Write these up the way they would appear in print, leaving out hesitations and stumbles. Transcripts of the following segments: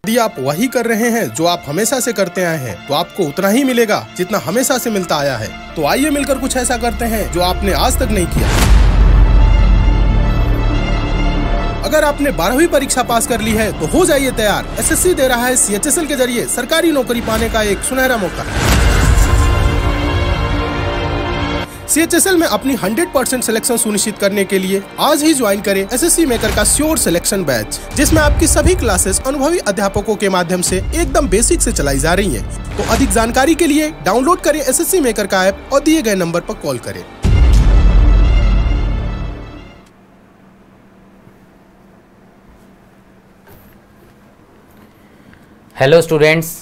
यदि आप वही कर रहे हैं जो आप हमेशा से करते आए हैं तो आपको उतना ही मिलेगा जितना हमेशा से मिलता आया है। तो आइए मिलकर कुछ ऐसा करते हैं जो आपने आज तक नहीं किया। अगर आपने 12वीं परीक्षा पास कर ली है तो हो जाइए तैयार। एसएससी दे रहा है CHSL के जरिए सरकारी नौकरी पाने का एक सुनहरा मौका। CHSL में अपनी 100% सिलेक्शन सुनिश्चित करने के लिए आज ही ज्वाइन करें एसएससी मेकर का श्योर सिलेक्शन बैच, जिसमें आपकी सभी क्लासेस अनुभवी अध्यापकों के माध्यम से एकदम बेसिक से चलाई जा रही हैं। तो अधिक जानकारी के लिए डाउनलोड करें एसएससी मेकर का ऐप और दिए गए नंबर पर कॉल करें। Hello students,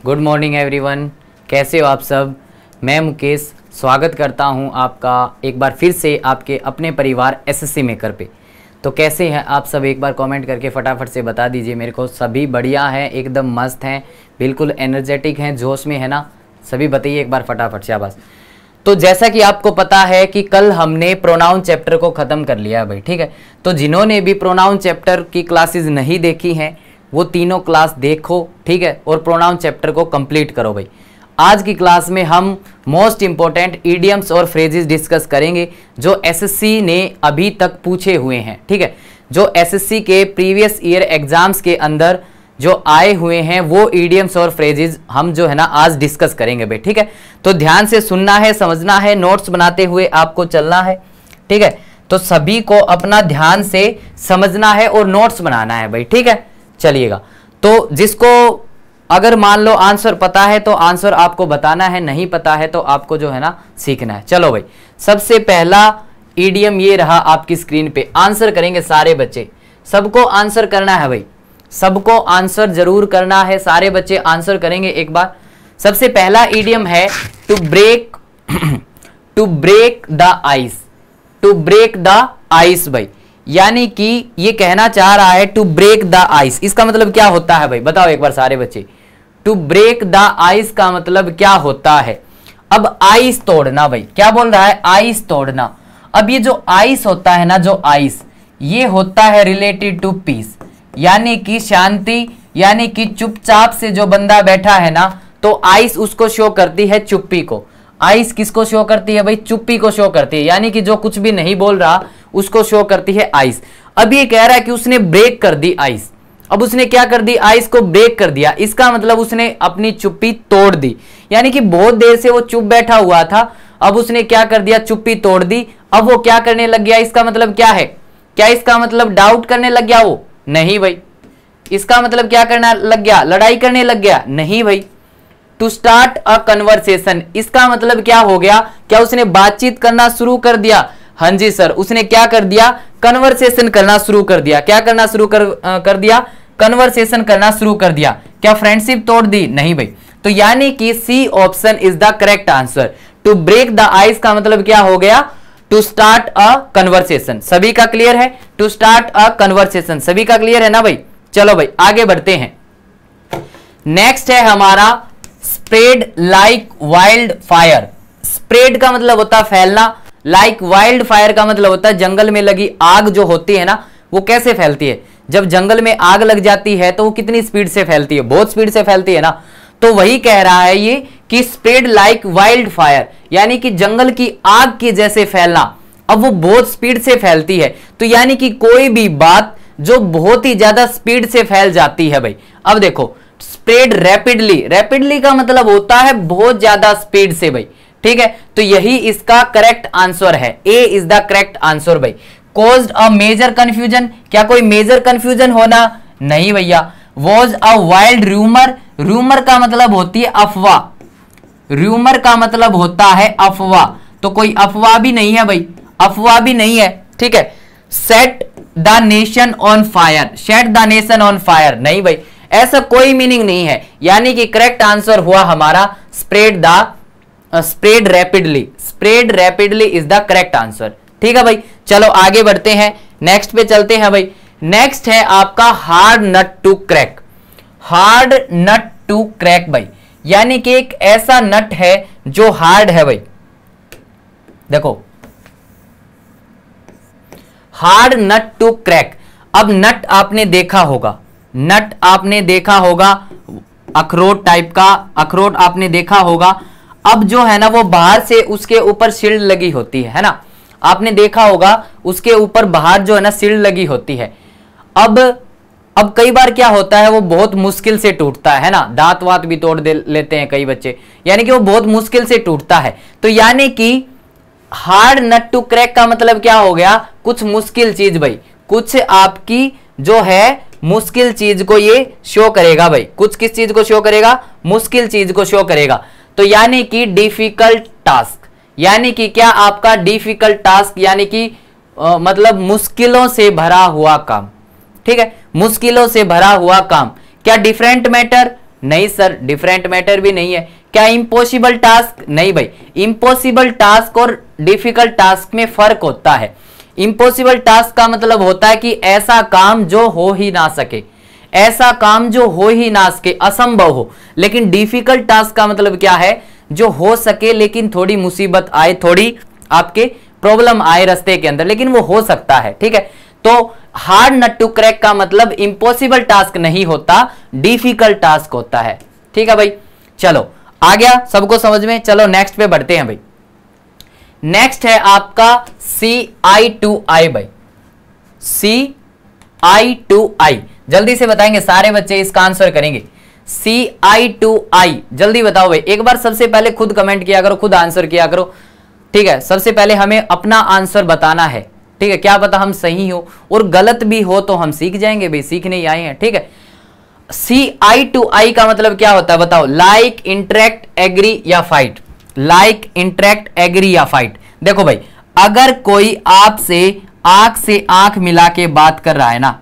good morning everyone. कैसे हो आप सब? मैं मुकेश स्वागत करता हूं आपका एक बार फिर से आपके अपने परिवार एसएससी मेकर पे। तो कैसे हैं आप सब? एक बार कमेंट करके फटाफट से बता दीजिए मेरे को। सभी बढ़िया हैं, एकदम मस्त हैं, बिल्कुल एनर्जेटिक हैं, जोश में है ना? सभी बताइए एक बार फटाफट से। बस तो जैसा कि आपको पता है कि कल हमने प्रोनाउन चैप्टर को ख़त्म कर लिया भाई, ठीक है। तो जिन्होंने भी प्रोनाउन चैप्टर की क्लासेज नहीं देखी हैं वो तीनों क्लास देखो, ठीक है, और प्रोनाउन चैप्टर को कंप्लीट करो भाई। आज की क्लास में हम मोस्ट इंपॉर्टेंट इडियम्स और फ्रेजेस डिस्कस करेंगे जो एसएससी ने अभी तक पूछे हुए हैं, ठीक है। जो एसएससी के प्रीवियस ईयर एग्जाम्स के अंदर जो आए हुए हैं वो इडियम्स और फ्रेजेस हम जो है ना आज डिस्कस करेंगे भाई, ठीक है। तो ध्यान से सुनना है, समझना है, नोट्स बनाते हुए आपको चलना है, ठीक है। तो सभी को अपना ध्यान से समझना है और नोट्स बनाना है भाई, ठीक है। चलिएगा, तो जिसको अगर मान लो आंसर पता है तो आंसर आपको बताना है, नहीं पता है तो आपको जो है ना सीखना है। चलो भाई, सबसे पहला इडियम ये रहा आपकी स्क्रीन पे। आंसर करेंगे सारे बच्चे, सबको आंसर करना है भाई, सबको आंसर जरूर करना है। सारे बच्चे आंसर करेंगे एक बार। सबसे पहला इडियम है to break the ice. To break the ice भाई, यानी कि ये कहना चाह रहा है टू ब्रेक द आइस। इसका मतलब क्या होता है भाई, बताओ एक बार सारे बच्चे। टू ब्रेक द आइस का मतलब क्या होता है? अब आइस तोड़ना भाई, क्या बोल रहा है? आइस तोड़ना। अब ये जो आइस होता है ना, जो आइस, ये होता है रिलेटेड टू पीस, यानी कि शांति, यानी कि चुपचाप से जो बंदा बैठा है ना, तो आइस उसको शो करती है चुप्पी को। आइस किसको शो करती है भाई? चुप्पी को शो करती है, यानी कि जो कुछ भी नहीं बोल रहा उसको शो करती है आइस। अब ये कह रहा है कि उसने ब्रेक कर दी आइस। अब उसने क्या कर दी? आइस को ब्रेक कर दिया। इसका मतलब उसने अपनी चुप्पी तोड़ दी, यानी कि बहुत देर से वो चुप बैठा हुआ था, अब उसने क्या कर दिया? चुप्पी तोड़ दी। अब वो क्या करने लग गया? इसका मतलब क्या है? क्या इसका मतलब डाउट करने लग गया वो? नहीं भाई। इसका मतलब क्या करना लग गया? लड़ाई करने लग गया? नहीं भाई। टू स्टार्ट अ कन्वर्सेशन, इसका मतलब क्या हो गया? क्या उसने बातचीत करना शुरू कर दिया? हाँ जी सर, उसने क्या कर दिया? कन्वर्सेशन करना शुरू कर दिया। क्या करना शुरू कर दिया? कन्वर्सेशन करना शुरू कर दिया। क्या फ्रेंडशिप तोड़ दी? नहीं भाई। तो यानी कि C option is the correct answer. To break the ice का मतलब क्या हो गया? To start a conversation. सभी का क्लियर है? टू स्टार्ट अ कन्वर्सेशन, सभी का क्लियर है ना भाई? चलो भाई आगे बढ़ते हैं। नेक्स्ट है हमारा spread like wild fire. Spread का मतलब होता है फैलना, लाइक वाइल्ड फायर का मतलब होता है जंगल में लगी आग जो होती है ना, वो कैसे फैलती है? जब जंगल में आग लग जाती है तो वो कितनी स्पीड से फैलती है? बहुत स्पीड से फैलती है ना। तो वही कह रहा है ये कि स्प्रेड लाइक वाइल्ड फायर, यानी कि जंगल की आग के जैसे फैलना। अब वो बहुत स्पीड से फैलती है, तो यानी कि कोई भी बात जो बहुत ही ज्यादा स्पीड से फैल जाती है भाई। अब देखो, स्प्रेड रैपिडली, रैपिडली का मतलब होता है बहुत ज्यादा स्पीड से भाई, ठीक है। तो यही इसका करेक्ट आंसर है, ए इज द करेक्ट आंसर भाई। कॉज्ड अ मेजर कंफ्यूजन, क्या कोई मेजर कंफ्यूजन होना? नहीं भैया। Was a wild rumour, rumour का मतलब होती है अफवाह, रूमर का मतलब होता है अफवाह, तो कोई अफवाह भी नहीं है भाई, अफवाह भी नहीं है, ठीक है। Set the nation on fire, set the nation on fire, नहीं भाई, ऐसा कोई मीनिंग नहीं है। यानी कि करेक्ट आंसर हुआ हमारा spread rapidly. Spread rapidly is the correct answer, ठीक है भाई। चलो आगे बढ़ते हैं, नेक्स्ट पे चलते हैं भाई। नेक्स्ट है आपका hard nut to crack. Hard nut to crack भाई, यानी कि एक ऐसा नट है जो हार्ड है भाई। देखो, हार्ड नट टू क्रैक। अब नट आपने देखा होगा, नट आपने देखा होगा, अखरोट टाइप का अखरोट आपने देखा होगा। अब जो है ना वो बाहर से उसके ऊपर शील्ड लगी होती है ना, आपने देखा होगा उसके ऊपर बाहर जो है ना शील्ड लगी होती है। अब कई बार क्या होता है वो बहुत मुश्किल से टूटता है ना, दांत वात भी तोड़ दे लेते हैं कई बच्चे, यानी कि वो बहुत मुश्किल से टूटता है। तो यानी कि हार्ड नट टू क्रैक का मतलब क्या हो गया, कुछ मुश्किल चीज भाई, कुछ आपकी जो है मुश्किल चीज को ये शो करेगा भाई। कुछ किस चीज को शो करेगा, मुश्किल चीज को शो करेगा। तो यानी कि डिफिकल्ट टास्क, यानी कि क्या आपका डिफिकल्ट टास्क, यानी कि मतलब मुश्किलों से भरा हुआ काम, ठीक है, मुश्किलों से भरा हुआ काम। क्या डिफरेंट मैटर, नहीं सर डिफरेंट मैटर भी नहीं है। क्या इम्पॉसिबल टास्क, नहीं भाई, इम्पॉसिबल टास्क और डिफिकल्ट टास्क में फर्क होता है। इम्पॉसिबल टास्क का मतलब होता है कि ऐसा काम जो हो ही ना सके, ऐसा काम जो हो ही ना सके, असंभव हो। लेकिन डिफिकल्ट टास्क का मतलब क्या है, जो हो सके लेकिन थोड़ी मुसीबत आए, थोड़ी आपके प्रॉब्लम आए रास्ते के अंदर, लेकिन वो हो सकता है, ठीक है। तो हार्ड नट टू क्रैक का मतलब इम्पॉसिबल टास्क नहीं होता, डिफिकल्ट टास्क होता है, ठीक है भाई। चलो आ गया सबको समझ में। चलो नेक्स्ट पे बढ़ते हैं भाई। नेक्स्ट है आपका CI2I भाई, CI2I जल्दी से बताएंगे सारे बच्चे, इसका आंसर करेंगे। CI2I जल्दी बताओ भाई, एक बार सबसे पहले खुद कमेंट किया करो, खुद आंसर किया करो, ठीक है। सबसे पहले हमें अपना आंसर बताना है, ठीक है, क्या पता हम सही हो, और गलत भी हो तो हम सीख जाएंगे भाई, सीखने ही आए हैं, ठीक है। CI2I का मतलब क्या होता है बताओ, लाइक, इंटरेक्ट, एग्री या फाइट। लाइक, इंटरेक्ट, एग्री या फाइट। देखो भाई, अगर कोई आपसे आंख से आंख मिला के बात कर रहा है ना,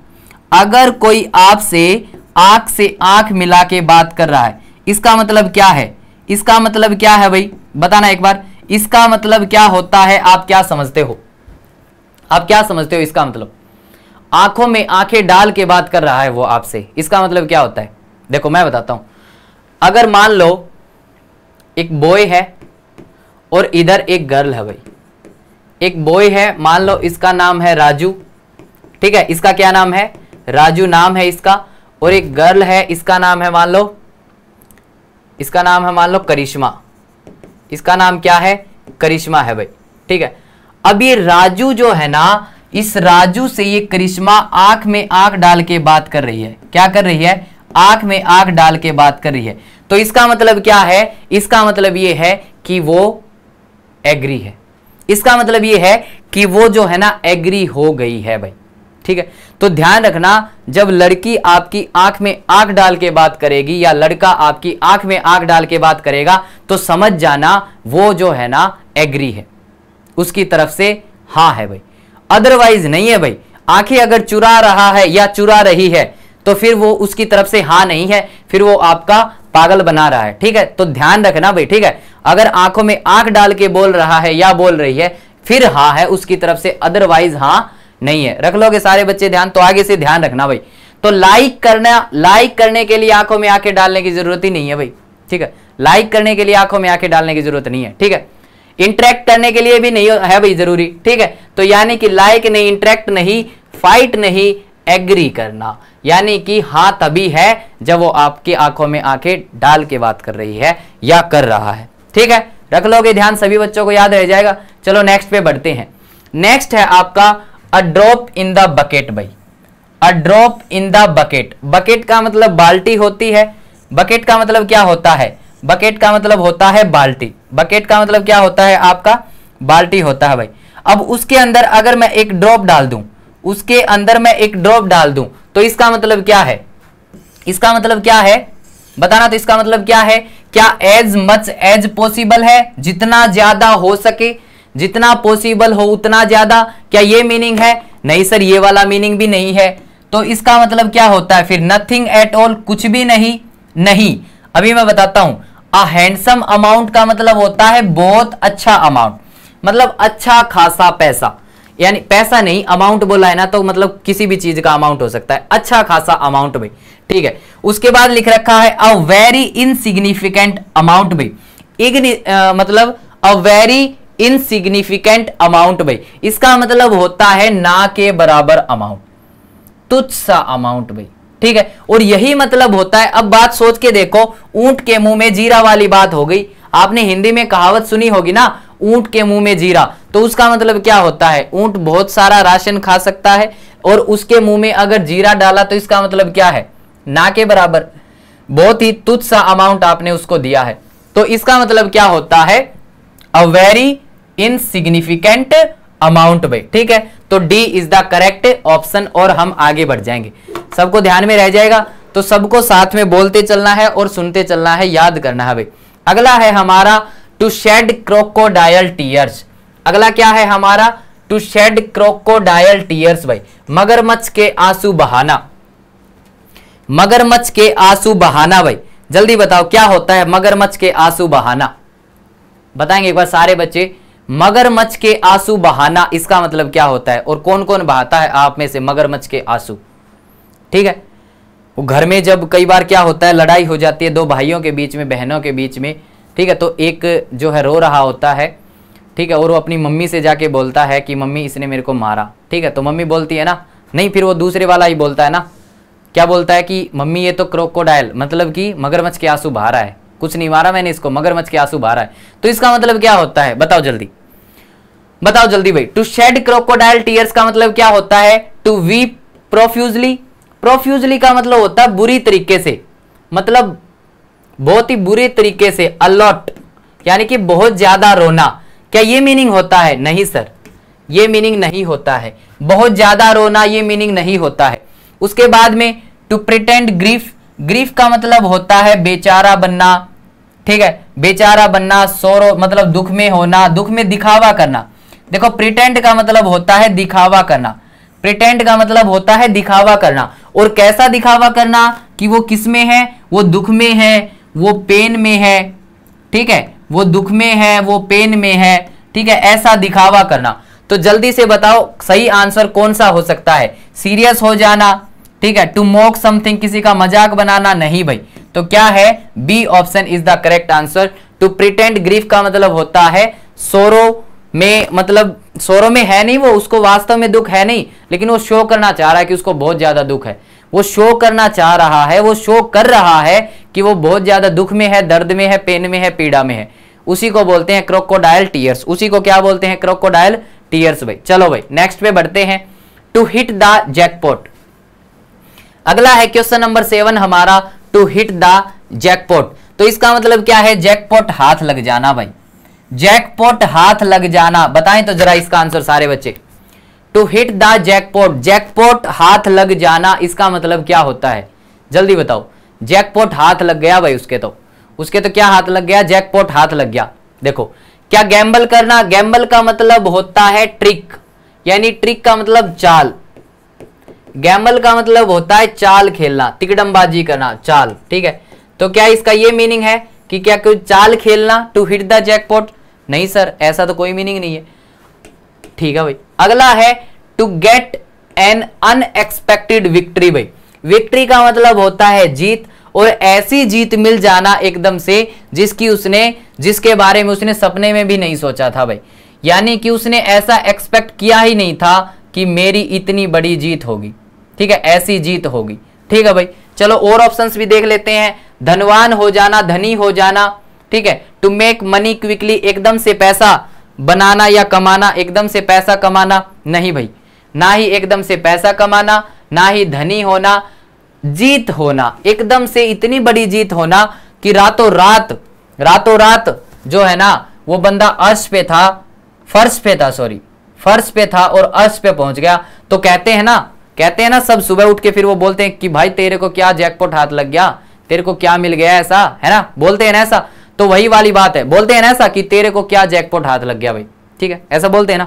अगर कोई आपसे आंख से आंख मिला के बात कर रहा है, इसका मतलब क्या है, इसका मतलब क्या है भाई, बताना एक बार, इसका मतलब क्या होता है, आप क्या समझते हो, आप क्या समझते हो इसका मतलब। आंखों में आंखें डाल के बात कर रहा है वो आपसे, इसका मतलब क्या होता है। देखो मैं बताता हूं, अगर मान लो एक बॉय है और इधर एक गर्ल है भाई, एक बॉय है, मान लो इसका नाम है राजू, ठीक है, इसका क्या नाम है, राजू नाम है इसका, और एक गर्ल है, इसका नाम है मान लो, इसका नाम है मान लो करिश्मा, इसका नाम क्या है, करिश्मा है भाई, ठीक है। अब ये राजू जो है ना, इस राजू से ये करिश्मा आंख में आंख डाल के बात कर रही है, क्या कर रही है, आंख में आंख डाल के बात कर रही है। तो इसका मतलब क्या है, इसका मतलब ये है कि वो एग्री है, इसका मतलब ये है कि वो जो है ना एग्री हो गई है भाई, ठीक है। तो ध्यान रखना, जब लड़की आपकी आंख में आंख डाल के बात करेगी या लड़का आपकी आंख में आंख डाल के बात करेगा, तो समझ जाना वो जो है ना एग्री है, उसकी तरफ से हाँ है भाई, अदरवाइज नहीं है भाई। आंखें अगर चुरा रहा है या चुरा रही है तो फिर वो उसकी तरफ से हाँ नहीं है, फिर वो आपका पागल बना रहा है, ठीक है। तो ध्यान रखना भाई, ठीक है। अगर आंखों में आंख डाल के बोल रहा है या बोल रही है, फिर हाँ है उसकी तरफ से, अदरवाइज हाँ नहीं है। रख लोगे सारे बच्चे ध्यान, तो आगे से ध्यान रखना भाई। तो लाइक करना, लाइक करने के लिए आंखों में आंखें डालने की जरूरत ही नहीं है भाई, ठीक है। लाइक करने के लिए आंखों में आंखें डालने की जरूरत नहीं है, ठीक है। इंटरेक्ट करने के लिए भी नहीं है भाई जरूरी, ठीक है। तो यानी कि लाइक नहीं, इंटरेक्ट नहीं, फाइट नहीं, एग्री करना, यानी कि हाँ तभी है जब वो आपकी आंखों में आंखें डाल के बात कर रही है या कर रहा है, ठीक है। रख लोगे ध्यान, सभी बच्चों को याद रह जाएगा। चलो नेक्स्ट पे बढ़ते हैं। नेक्स्ट है आपका a drop in the bucket भाई, a drop in the bucket. Bucket का मतलब बाल्टी होती है, बकेट का मतलब क्या होता है, बकेट का मतलब होता है बाल्टी, बकेट का मतलब क्या होता है आपका, बाल्टी होता है भाई। अब उसके अंदर अगर मैं एक ड्रॉप डाल दूं, उसके अंदर मैं एक ड्रॉप डाल दूं, तो इसका मतलब क्या है, इसका मतलब क्या है बताना। तो इसका मतलब क्या है, क्या एज मच एज पॉसिबल है, जितना ज्यादा हो सके, जितना पॉसिबल हो उतना ज्यादा, क्या ये मीनिंग है, नहीं सर ये वाला मीनिंग भी नहीं है। तो इसका मतलब क्या होता है फिर, नथिंग एट ऑल, कुछ भी नहीं, नहीं। अभी मैं बताता हूं, अ हैंडसम अमाउंट का मतलब होता है बहुत अच्छा अमाउंट, मतलब अच्छा खासा पैसा, यानी पैसा नहीं, अमाउंट बोला है ना, तो मतलब किसी भी चीज का अमाउंट हो सकता है, अच्छा खासा अमाउंट भाई, ठीक है। उसके बाद लिख रखा है अ वेरी इनसिग्निफिकेंट अमाउंट भाई, मतलब अ वेरी इनसिग्निफिकेंट अमाउंट भाई, इसका मतलब होता है ना के बराबर अमाउंट, तुच्छ सा अमाउंट भाई, ठीक है, और यही मतलब होता है। अब बात सोच के देखो, ऊंट के मुंह में जीरा वाली बात हो गई। आपने हिंदी में कहावत सुनी होगी ना, ऊंट के मुंह में जीरा, तो उसका मतलब क्या होता है, ऊंट बहुत सारा राशन खा सकता है और उसके मुंह में अगर जीरा डाला तो इसका मतलब क्या है, ना के बराबर, बहुत ही तुच्छ सा अमाउंट आपने उसको दिया है। तो इसका मतलब क्या होता है, अ वेरी इनसिग्निफिकेंट अमाउंट भाई। ठीक है, तो D is the correct option और हम आगे बढ़ जाएंगे। सबको ध्यान में रह जाएगा, तो सबको साथ में बोलते चलना है और सुनते चलना है, याद करना है भाई। अगला है हमारा टू शेड क्रोकोडाइल टीयर्स। अगला क्या है हमारा, टू शेड क्रोकोडाइल टीयर्स भाई, मगरमच्छ के आंसू बहाना। मगरमच्छ के आंसू बहाना भाई, जल्दी बताओ क्या होता है मगरमच्छ के आंसू बहाना, बताएंगे एक बार सारे बच्चे। मगरमच्छ के आंसू बहाना इसका मतलब क्या होता है और कौन कौन बहाता है आप में से मगरमच्छ के आंसू। ठीक है, वो घर में जब कई बार क्या होता है, लड़ाई हो जाती है दो भाइयों के बीच में, बहनों के बीच में, ठीक है, तो एक जो है रो रहा होता है, ठीक है, और वो अपनी मम्मी से जाके बोलता है कि मम्मी इसने मेरे को मारा। ठीक है, तो मम्मी बोलती है ना, नहीं, फिर वो दूसरे वाला ही बोलता है ना, क्या बोलता है कि मम्मी ये तो क्रोकोडाइल, मतलब कि मगरमच्छ के आंसू बहा रहा है, कुछ नहीं मारा मैंने इसको, मगरमच्छ के आंसू बहा रहा है। तो इसका मतलब क्या होता है, बताओ जल्दी, बताओ जल्दी भाई। टू शेड क्रोकोडाइल टीयर्स का मतलब क्या होता है, टू वीप प्रोफ्यूजली। प्रोफ्यूजली का मतलब होता है बुरी तरीके से, मतलब बहुत ही बुरे तरीके से, अलॉट यानी कि बहुत ज्यादा रोना। क्या ये मीनिंग होता है, नहीं सर, ये मीनिंग नहीं होता है, बहुत ज्यादा रोना ये मीनिंग नहीं होता है। उसके बाद में टू प्रिटेंड ग्रीफ। ग्रीफ का मतलब होता है बेचारा बनना, ठीक है, बेचारा बनना, सोरो मतलब दुख में होना, दुख में दिखावा करना। देखो प्रिटेंड का मतलब होता है दिखावा करना, प्रिटेंड का मतलब होता है दिखावा करना, और कैसा दिखावा करना कि वो किस में है, वो दुख में है, वो पेन में है, ठीक है, वो दुख में है, वो पेन में है, ठीक है, ऐसा दिखावा करना। तो जल्दी से बताओ सही आंसर कौन सा हो सकता है, सीरियस हो जाना, ठीक है, टू मॉक समथिंग किसी का मजाक बनाना, नहीं भाई, तो क्या है, B option is the correct answer. To pretend grief का मतलब होता है सोरो में, मतलब सोरो में है नहीं वो, उसको वास्तव में दुख है नहीं, लेकिन वो शो करना चाह रहा है कि उसको बहुत ज्यादा दुख है, वो शो करना चाह रहा है, वो शो कर रहा है कि वो बहुत ज्यादा दुख में है, दर्द में है, पेन में है, पीड़ा में है, उसी को बोलते हैं क्रोकोडाइल टीयर्स। उसी को क्या बोलते हैं, क्रोकोडाइल टीयर्स भाई। चलो भाई नेक्स्ट पे बढ़ते हैं, टू हिट द जैकपॉट। अगला है क्वेश्चन नंबर 7 हमारा, टू हिट द जैकपॉट। तो इसका मतलब क्या है, जैकपॉट हाथ लग जाना भाई, जैकपॉट हाथ लग जाना, बताएं तो जरा इसका आंसर सारे बच्चे। To hit the jackpot, jackpot हाथ लग जाना, इसका मतलब क्या होता है, जल्दी बताओ। जैकपॉट हाथ लग गया भाई उसके तो क्या हाथ लग गया, जैकपॉट हाथ लग गया। देखो क्या गैम्बल करना, गैम्बल का मतलब होता है ट्रिक, यानी ट्रिक का मतलब चाल, गैम्बल का मतलब होता है चाल खेलना, तिकड़मबाजी करना, चाल, ठीक है। तो क्या इसका ये मीनिंग है कि क्या कोई चाल खेलना, टू हिट द जैकपॉट, नहीं सर, ऐसा तो कोई मीनिंग नहीं है, ठीक है भाई। अगला है to get an unexpected victory भाई। विक्ट्री का मतलब होता है जीत, और ऐसी जीत मिल जाना एकदम से जिसके बारे में उसने सपने में भी नहीं सोचा था भाई, यानी कि उसने ऐसा एक्सपेक्ट किया ही नहीं था कि मेरी इतनी बड़ी जीत होगी, ठीक है, ऐसी जीत होगी, ठीक है भाई। चलो और ऑप्शंस भी देख लेते हैं, धनवान हो जाना, धनी हो जाना, ठीक है, टू मेक मनी क्विकली, एकदम से पैसा बनाना या कमाना, एकदम से पैसा कमाना, नहीं भाई, ना ही एकदम से पैसा कमाना, ना ही धनी होना, जीत होना, एकदम से इतनी बड़ी जीत होना कि रातों रात जो है ना वो बंदा फर्श पे था और अर्श पे पहुंच गया। तो कहते हैं ना सब सुबह उठ के फिर वो बोलते हैं कि भाई तेरे को क्या जैकपॉट हाथ लग गया, तेरे को क्या मिल गया, ऐसा है ना, बोलते हैं ना ऐसा। तो वही वाली बात है, बोलते हैं ना ऐसा कि तेरे को क्या जैकपॉट हाथ लग गया भाई, ठीक है, ऐसा बोलते हैं ना।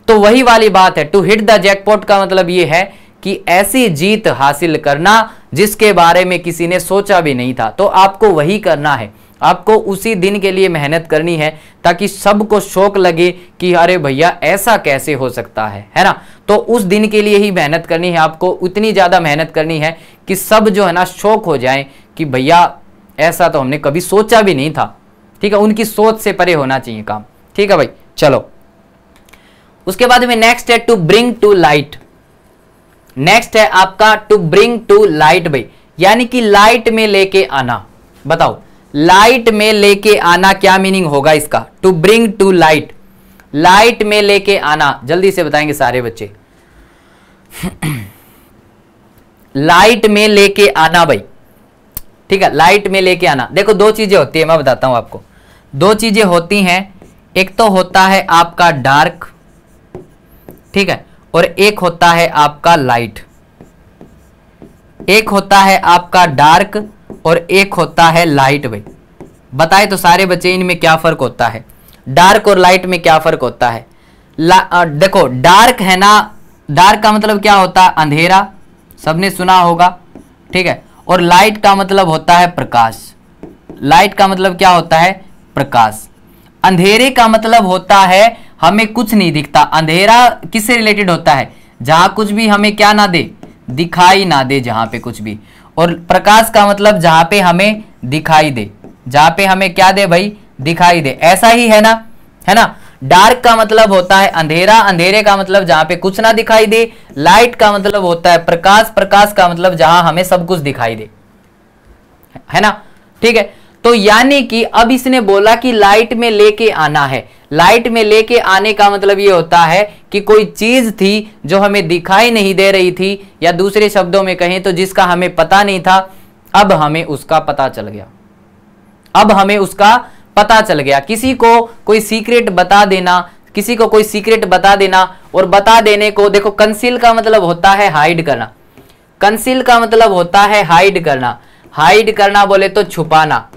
तो वही वाली बात है, टू हिट द जैकपॉट का मतलब ये है कि ऐसी जीत हासिल करना जिसके बारे में किसी ने सोचा भी नहीं था। तो आपको वही करना है, आपको उसी दिन के लिए मेहनत करनी है ताकि सबको शौक लगे कि अरे भैया ऐसा कैसे हो सकता है ना। तो उस दिन के लिए ही मेहनत करनी है, आपको उतनी ज्यादा मेहनत करनी है कि सब जो है ना शौक हो जाए कि भैया ऐसा तो हमने कभी सोचा भी नहीं था, ठीक है, उनकी सोच से परे होना चाहिए काम, ठीक है भाई। चलो उसके बाद में नेक्स्ट है to bring to light. Next है आपका टू ब्रिंग टू लाइट भाई, यानी कि लाइट में लेके आना। बताओ लाइट में लेके आना क्या मीनिंग होगा इसका? To bring to light, light में लेके आना, जल्दी से बताएंगे सारे बच्चे। लाइट में लेके आना भाई, ठीक है, लाइट में लेके आना। देखो दो चीजें होती है, मैं बताता हूं आपको, दो चीजें होती हैं। एक तो होता है आपका डार्क, ठीक है, और एक होता है आपका लाइट। एक होता है आपका डार्क और एक होता है लाइट भाई। बताए तो सारे बच्चे इनमें क्या फर्क होता है, डार्क और लाइट में क्या फर्क होता है? देखो डार्क है ना, डार्क का मतलब क्या होता है? अंधेरा, सबने सुना होगा, ठीक है, और लाइट का मतलब होता है प्रकाश। लाइट का मतलब क्या होता है? प्रकाश। अंधेरे का मतलब होता है हमें कुछ नहीं दिखता। अंधेरा किससे रिलेटेड होता है? जहां कुछ भी हमें क्या ना दे, दिखाई ना दे, जहां पे कुछ भी। और प्रकाश का मतलब जहां पे हमें दिखाई दे, जहां पे हमें क्या दे भाई? दिखाई दे। ऐसा ही है ना, है ना। डार्क का मतलब होता है अंधेरा, अंधेरे का मतलब जहां पे कुछ ना दिखाई दे। लाइट का मतलब होता है प्रकाश, प्रकाश का मतलब जहां हमें सब कुछ दिखाई दे, है ना, ठीक है। तो यानी कि अब इसने बोला कि लाइट में लेके आना है। लाइट में लेके आने का मतलब ये होता है कि कोई चीज थी जो हमें दिखाई नहीं दे रही थी, या दूसरे शब्दों में कहें तो जिसका हमें पता नहीं था, अब हमें उसका पता चल गया। अब हमें उसका पता चल गया। किसी को कोई सीक्रेट बता देना, किसी को कोई सीक्रेट बता देना, और बता देने को, देखो कंसील का मतलब होता है हाइड करना। कंसील का मतलब होता है हाइड करना। हाइड करना बोले तो छुपाना,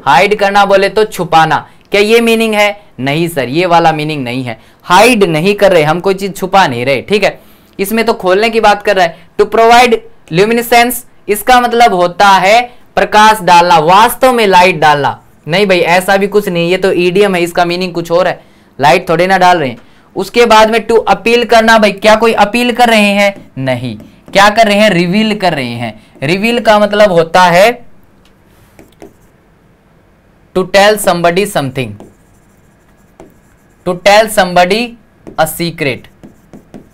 हाइड करना बोले तो छुपाना। क्या ये मीनिंग है? नहीं सर, ये वाला मीनिंग नहीं है। हाइड नहीं कर रहे हम, कोई चीज छुपा नहीं रहे, ठीक है। इसमें तो खोलने की बात कर रहा है। टू प्रोवाइड ल्यूमिनेसेंस, इसका मतलब होता है प्रकाश डालना, वास्तव में लाइट डालना। नहीं भाई, ऐसा भी कुछ नहीं, ये तो ईडियम है, इसका मीनिंग कुछ और है, लाइट थोड़े ना डाल रहे हैं। उसके बाद में टू अपील करना भाई, क्या कोई अपील कर रहे हैं? नहीं। क्या कर रहे हैं? रिवील कर रहे हैं। रिवील का मतलब होता है to tell somebody something, to tell somebody a secret,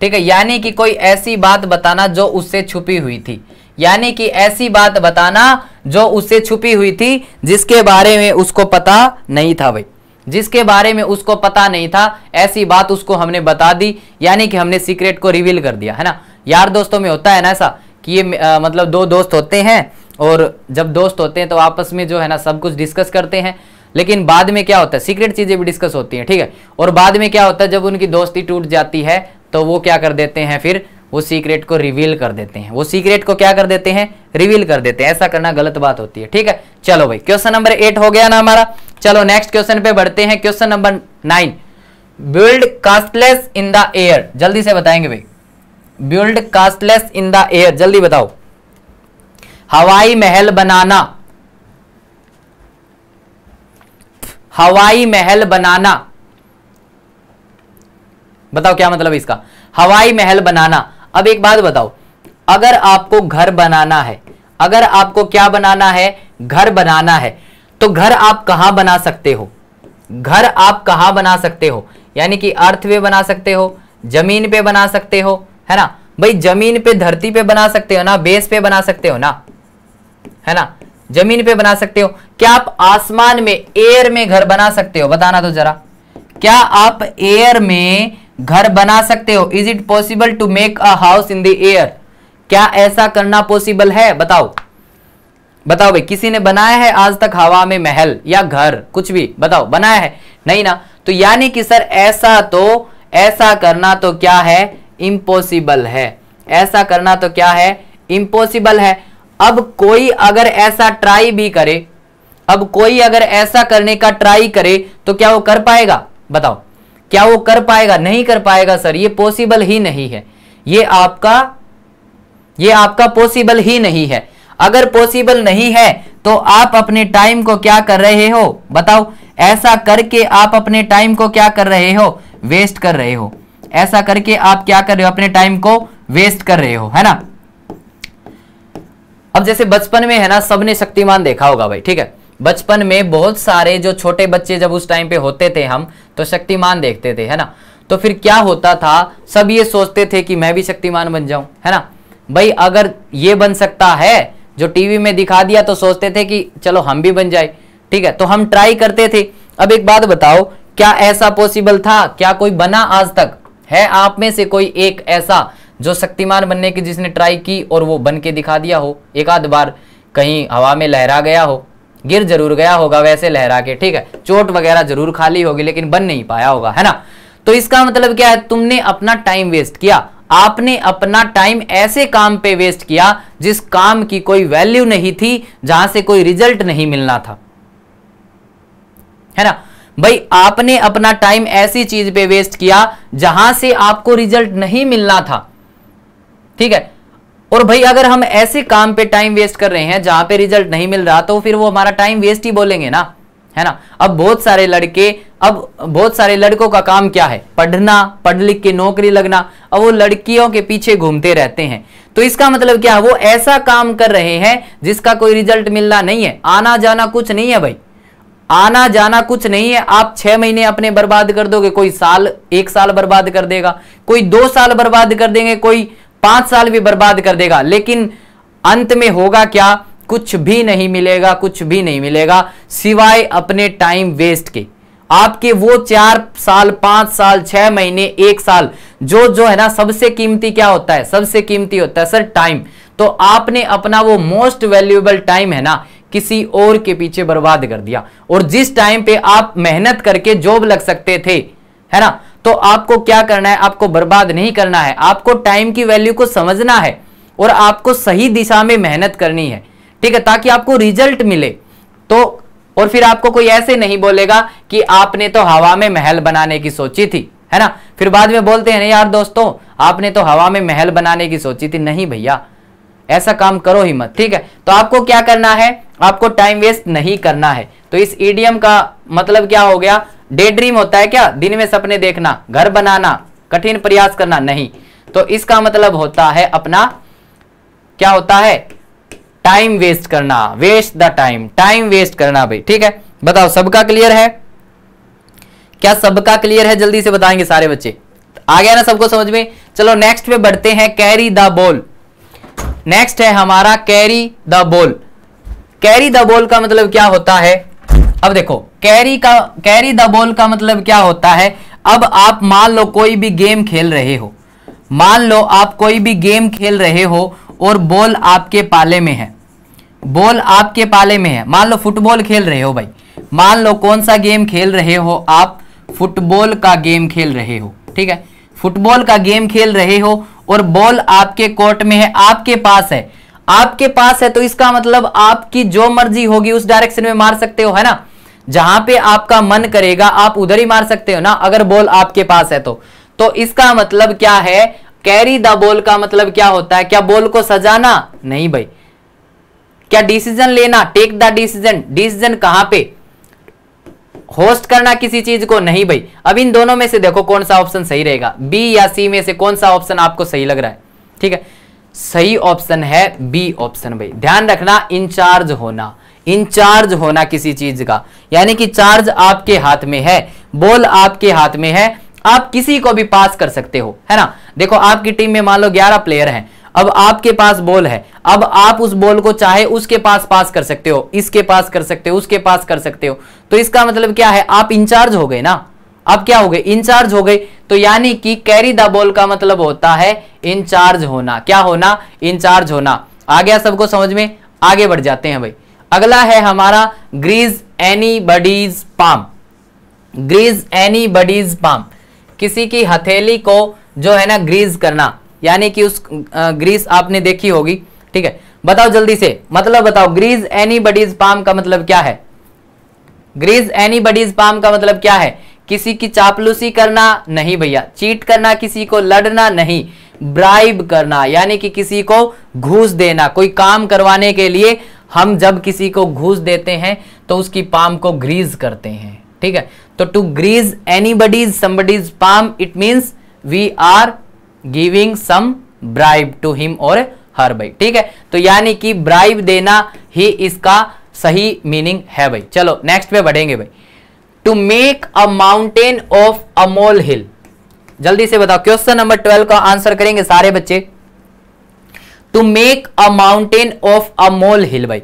ठीक है, यानी कि कोई ऐसी बात बताना जो उससे छुपी हुई थी। यानी कि ऐसी बात बताना जो उससे छुपी हुई थी, जिसके बारे में उसको पता नहीं था भाई, जिसके बारे में उसको पता नहीं था, ऐसी बात उसको हमने बता दी, यानी कि हमने सीक्रेट को रिवील कर दिया, है ना। यार दोस्तों में होता है ना ऐसा कि ये मतलब दो दोस्त होते हैं, और जब दोस्त होते हैं तो आपस में जो है ना सब कुछ डिस्कस करते हैं, लेकिन बाद में क्या होता है, सीक्रेट चीजें भी डिस्कस होती हैं, ठीक है। और बाद में क्या होता है, जब उनकी दोस्ती टूट जाती है तो वो क्या कर देते हैं, फिर वो सीक्रेट को रिवील कर देते हैं। वो सीक्रेट को क्या कर देते हैं? रिवील कर देते हैं। ऐसा करना गलत बात होती है, ठीक है। चलो भाई, क्वेश्चन नंबर 8 हो गया ना हमारा। चलो नेक्स्ट क्वेश्चन पे बढ़ते हैं। Question number 9, build casteless in the air, जल्दी से बताएंगे भाई। Build casteless in the air, जल्दी बताओ। हवाई महल बनाना, हवाई महल बनाना, बताओ क्या मतलब इसका? हवाई महल बनाना। अब एक बात बताओ, अगर आपको घर बनाना है, अगर आपको क्या बनाना है? घर बनाना है, तो घर आप कहां बना सकते हो? घर आप कहां बना सकते हो? यानी कि अर्थ पे बना सकते हो, जमीन पे बना सकते हो, है ना भाई। जमीन पे, धरती पे बना सकते हो ना, बेस पे बना सकते हो ना, है ना, जमीन पे बना सकते हो। क्या आप आसमान में, एयर में घर बना सकते हो? बताना तो जरा, क्या आप एयर में घर बना सकते हो? Is it possible to make a house in the air? क्या ऐसा करना पॉसिबल है? बताओ, बताओ भाई, किसी ने बनाया है आज तक हवा में महल या घर, कुछ भी बताओ, बनाया है? नहीं ना। तो यानी कि सर ऐसा तो, ऐसा करना तो क्या है? इम्पॉसिबल है। ऐसा करना तो क्या है? इम्पॉसिबल है। अब कोई अगर ऐसा ट्राई भी करे, अब कोई अगर ऐसा करने का ट्राई करे तो क्या वो कर पाएगा? बताओ, क्या वो कर पाएगा? नहीं कर पाएगा सर, ये पॉसिबल ही नहीं है। ये आपका पॉसिबल ही नहीं है। अगर पॉसिबल नहीं है तो आप अपने टाइम को क्या कर रहे हो? बताओ, ऐसा करके आप अपने टाइम को क्या कर रहे हो? वेस्ट कर रहे हो। ऐसा करके आप क्या कर रहे हो? अपने टाइम को वेस्ट कर रहे हो, है ना। अब जैसे बचपन में है ना, सबने शक्तिमान देखा होगा भाई, ठीक है। बचपन में बहुत सारे जो छोटे बच्चे जब उस टाइम पे होते थे हम, तो शक्तिमान देखते थे, है ना। तो फिर क्या होता था, सब ये सोचते थे कि मैं भी शक्तिमान बन जाऊं, है ना भाई। अगर ये बन सकता है जो टीवी में दिखा दिया तो सोचते थे कि चलो हम भी बन जाए, ठीक है, तो हम ट्राई करते थे। अब एक बात बताओ, क्या ऐसा पॉसिबल था, क्या कोई बना आज तक? है आप में से कोई एक ऐसा जो शक्तिमान बनने की जिसने ट्राई की और वो बन के दिखा दिया हो? एक आध बार कहीं हवा में लहरा गया हो, गिर जरूर गया होगा वैसे लहरा के, ठीक है, चोट वगैरह जरूर खाली होगी, लेकिन बन नहीं पाया होगा, है ना। तो इसका मतलब क्या है, तुमने अपना टाइम वेस्ट किया, आपने अपना टाइम ऐसे काम पे वेस्ट किया जिस काम की कोई वैल्यू नहीं थी, जहां से कोई रिजल्ट नहीं मिलना था, है ना भाई। आपने अपना टाइम ऐसी चीज पे वेस्ट किया जहां से आपको रिजल्ट नहीं मिलना था, ठीक है। और भाई अगर हम ऐसे काम पे टाइम वेस्ट कर रहे हैं जहां पे रिजल्ट नहीं मिल रहा, तो फिर वो हमारा टाइम वेस्ट ही बोलेंगे ना, है ना। अब बहुत सारे लड़कों का काम क्या है, पढ़ना, पढ़ लिख के नौकरी लगना। अब वो लड़कियों के पीछे घूमते रहते हैं, तो इसका मतलब क्या है, वो ऐसा काम कर रहे हैं जिसका कोई रिजल्ट मिलना नहीं है। आना जाना कुछ नहीं है भाई, आना जाना कुछ नहीं है। आप 6 महीने अपने बर्बाद कर दोगे, कोई साल, 1 साल बर्बाद कर देगा, कोई 2 साल बर्बाद कर देंगे, कोई 5 साल भी बर्बाद कर देगा, लेकिन अंत में होगा क्या, कुछ भी नहीं मिलेगा, कुछ भी नहीं मिलेगा सिवाय अपने टाइम वेस्ट के। आपके वो 4 साल, 5 साल, 6 महीने, 1 साल जो है ना, सबसे कीमती क्या होता है, सबसे कीमती होता है सर टाइम। तो आपने अपना वो मोस्ट वैल्यूएबल टाइम है ना, किसी और के पीछे बर्बाद कर दिया। और जिस टाइम पे आप मेहनत करके जॉब लग सकते थे, है ना, तो आपको क्या करना है, आपको बर्बाद नहीं करना है, आपको टाइम की वैल्यू को समझना है और आपको सही दिशा में मेहनत करनी है, ठीक है, ताकि आपको रिजल्ट मिले। तो और फिर आपको कोई ऐसे नहीं बोलेगा कि आपने तो हवा में महल बनाने की सोची थी, है ना। फिर बाद में बोलते हैं यार दोस्तों, आपने तो हवा में महल बनाने की सोची थी। नहीं भैया, ऐसा काम करो ही मत, ठीक है। तो आपको क्या करना है, आपको टाइम वेस्ट नहीं करना है। तो इस इडियम का मतलब क्या हो गया, डे ड्रीम होता है क्या, दिन में सपने देखना, घर बनाना, कठिन प्रयास करना, नहीं। तो इसका मतलब होता है अपना, क्या होता है, टाइम वेस्ट करना, waste the time, time waste करना भाई, ठीक है। बताओ सबका क्लियर है, क्या सबका क्लियर है? जल्दी से बताएंगे सारे बच्चे, आ गया ना सबको समझ में। चलो नेक्स्ट पे बढ़ते हैं, कैरी द बॉल। नेक्स्ट है हमारा carry the ball. Carry the ball का मतलब क्या होता है, अब देखो, कैरी द बॉल का मतलब क्या होता है। अब आप मान लो कोई भी गेम खेल रहे हो, मान लो आप कोई भी गेम खेल रहे हो और बॉल आपके पाले में है, बॉल आपके पाले में है। मान लो फुटबॉल खेल रहे हो भाई, मान लो कौन सा गेम खेल रहे हो आप, फुटबॉल का गेम खेल रहे हो, ठीक है, फुटबॉल का गेम खेल रहे हो और बॉल आपके कोर्ट में है, आपके पास है, आपके पास है। तो इसका मतलब आपकी जो मर्जी होगी उस डायरेक्शन में मार सकते हो, है ना। जहां पे आपका मन करेगा आप उधर ही मार सकते हो ना, अगर बॉल आपके पास है तो इसका मतलब क्या है, कैरी द बॉल का मतलब क्या होता है, क्या बॉल को सजाना? नहीं भाई। क्या डिसीजन लेना, टेक द डिसीजन, डिसीजन कहां पे, होस्ट करना किसी चीज को? नहीं भाई। अब इन दोनों में से देखो कौन सा ऑप्शन सही रहेगा, बी या सी में से कौन सा ऑप्शन आपको सही लग रहा है? ठीक है, सही ऑप्शन है बी ऑप्शन भाई। ध्यान रखना, इंचार्ज होना, इंचार्ज होना किसी चीज का, यानी कि चार्ज आपके हाथ में है, बॉल आपके हाथ में है, आप किसी को भी पास कर सकते हो, है ना। देखो आपकी टीम में मान लो 11 प्लेयर हैं, अब आपके पास बॉल है, अब आप उस बॉल को चाहे उसके पास कर सकते हो, इसके पास कर सकते हो, उसके पास कर सकते हो। तो इसका मतलब क्या है, आप इंचार्ज हो गए ना, आप क्या हो गए, इंचार्ज हो गए। तो यानी कि कैरी द बॉल का मतलब होता है इंचार्ज होना। क्या होना? इंचार्ज होना। आ गया सबको समझ में? आगे बढ़ जाते हैं भाई। अगला है हमारा grease anybody's palm. Grease anybody's palm, किसी की हथेली को जो है ना ग्रीज करना, यानी कि उस ग्रीस आपने देखी होगी, ठीक है। बताओ जल्दी से, मतलब बताओ ग्रीज एनीबडीज पाम का मतलब क्या है? ग्रीज एनीबडीज पाम का मतलब क्या है? किसी की चापलूसी करना? नहीं भैया। चीट करना, किसी को लड़ना? नहीं। ब्राइब करना, यानी कि किसी को घूस देना। कोई काम करवाने के लिए हम जब किसी को घूस देते हैं तो उसकी पाम को ग्रीज करते हैं, ठीक है। तो to grease anybody's somebody's palm, it means we are giving some bribe to him और हर भाई, ठीक है। तो यानी कि ब्राइब देना ही इसका सही मीनिंग है भाई। चलो नेक्स्ट पे बढ़ेंगे भाई। To make a mountain of a molehill, जल्दी से बताओ, क्वेश्चन नंबर 12 का आंसर करेंगे सारे बच्चे। To make a mountain of a molehill भाई,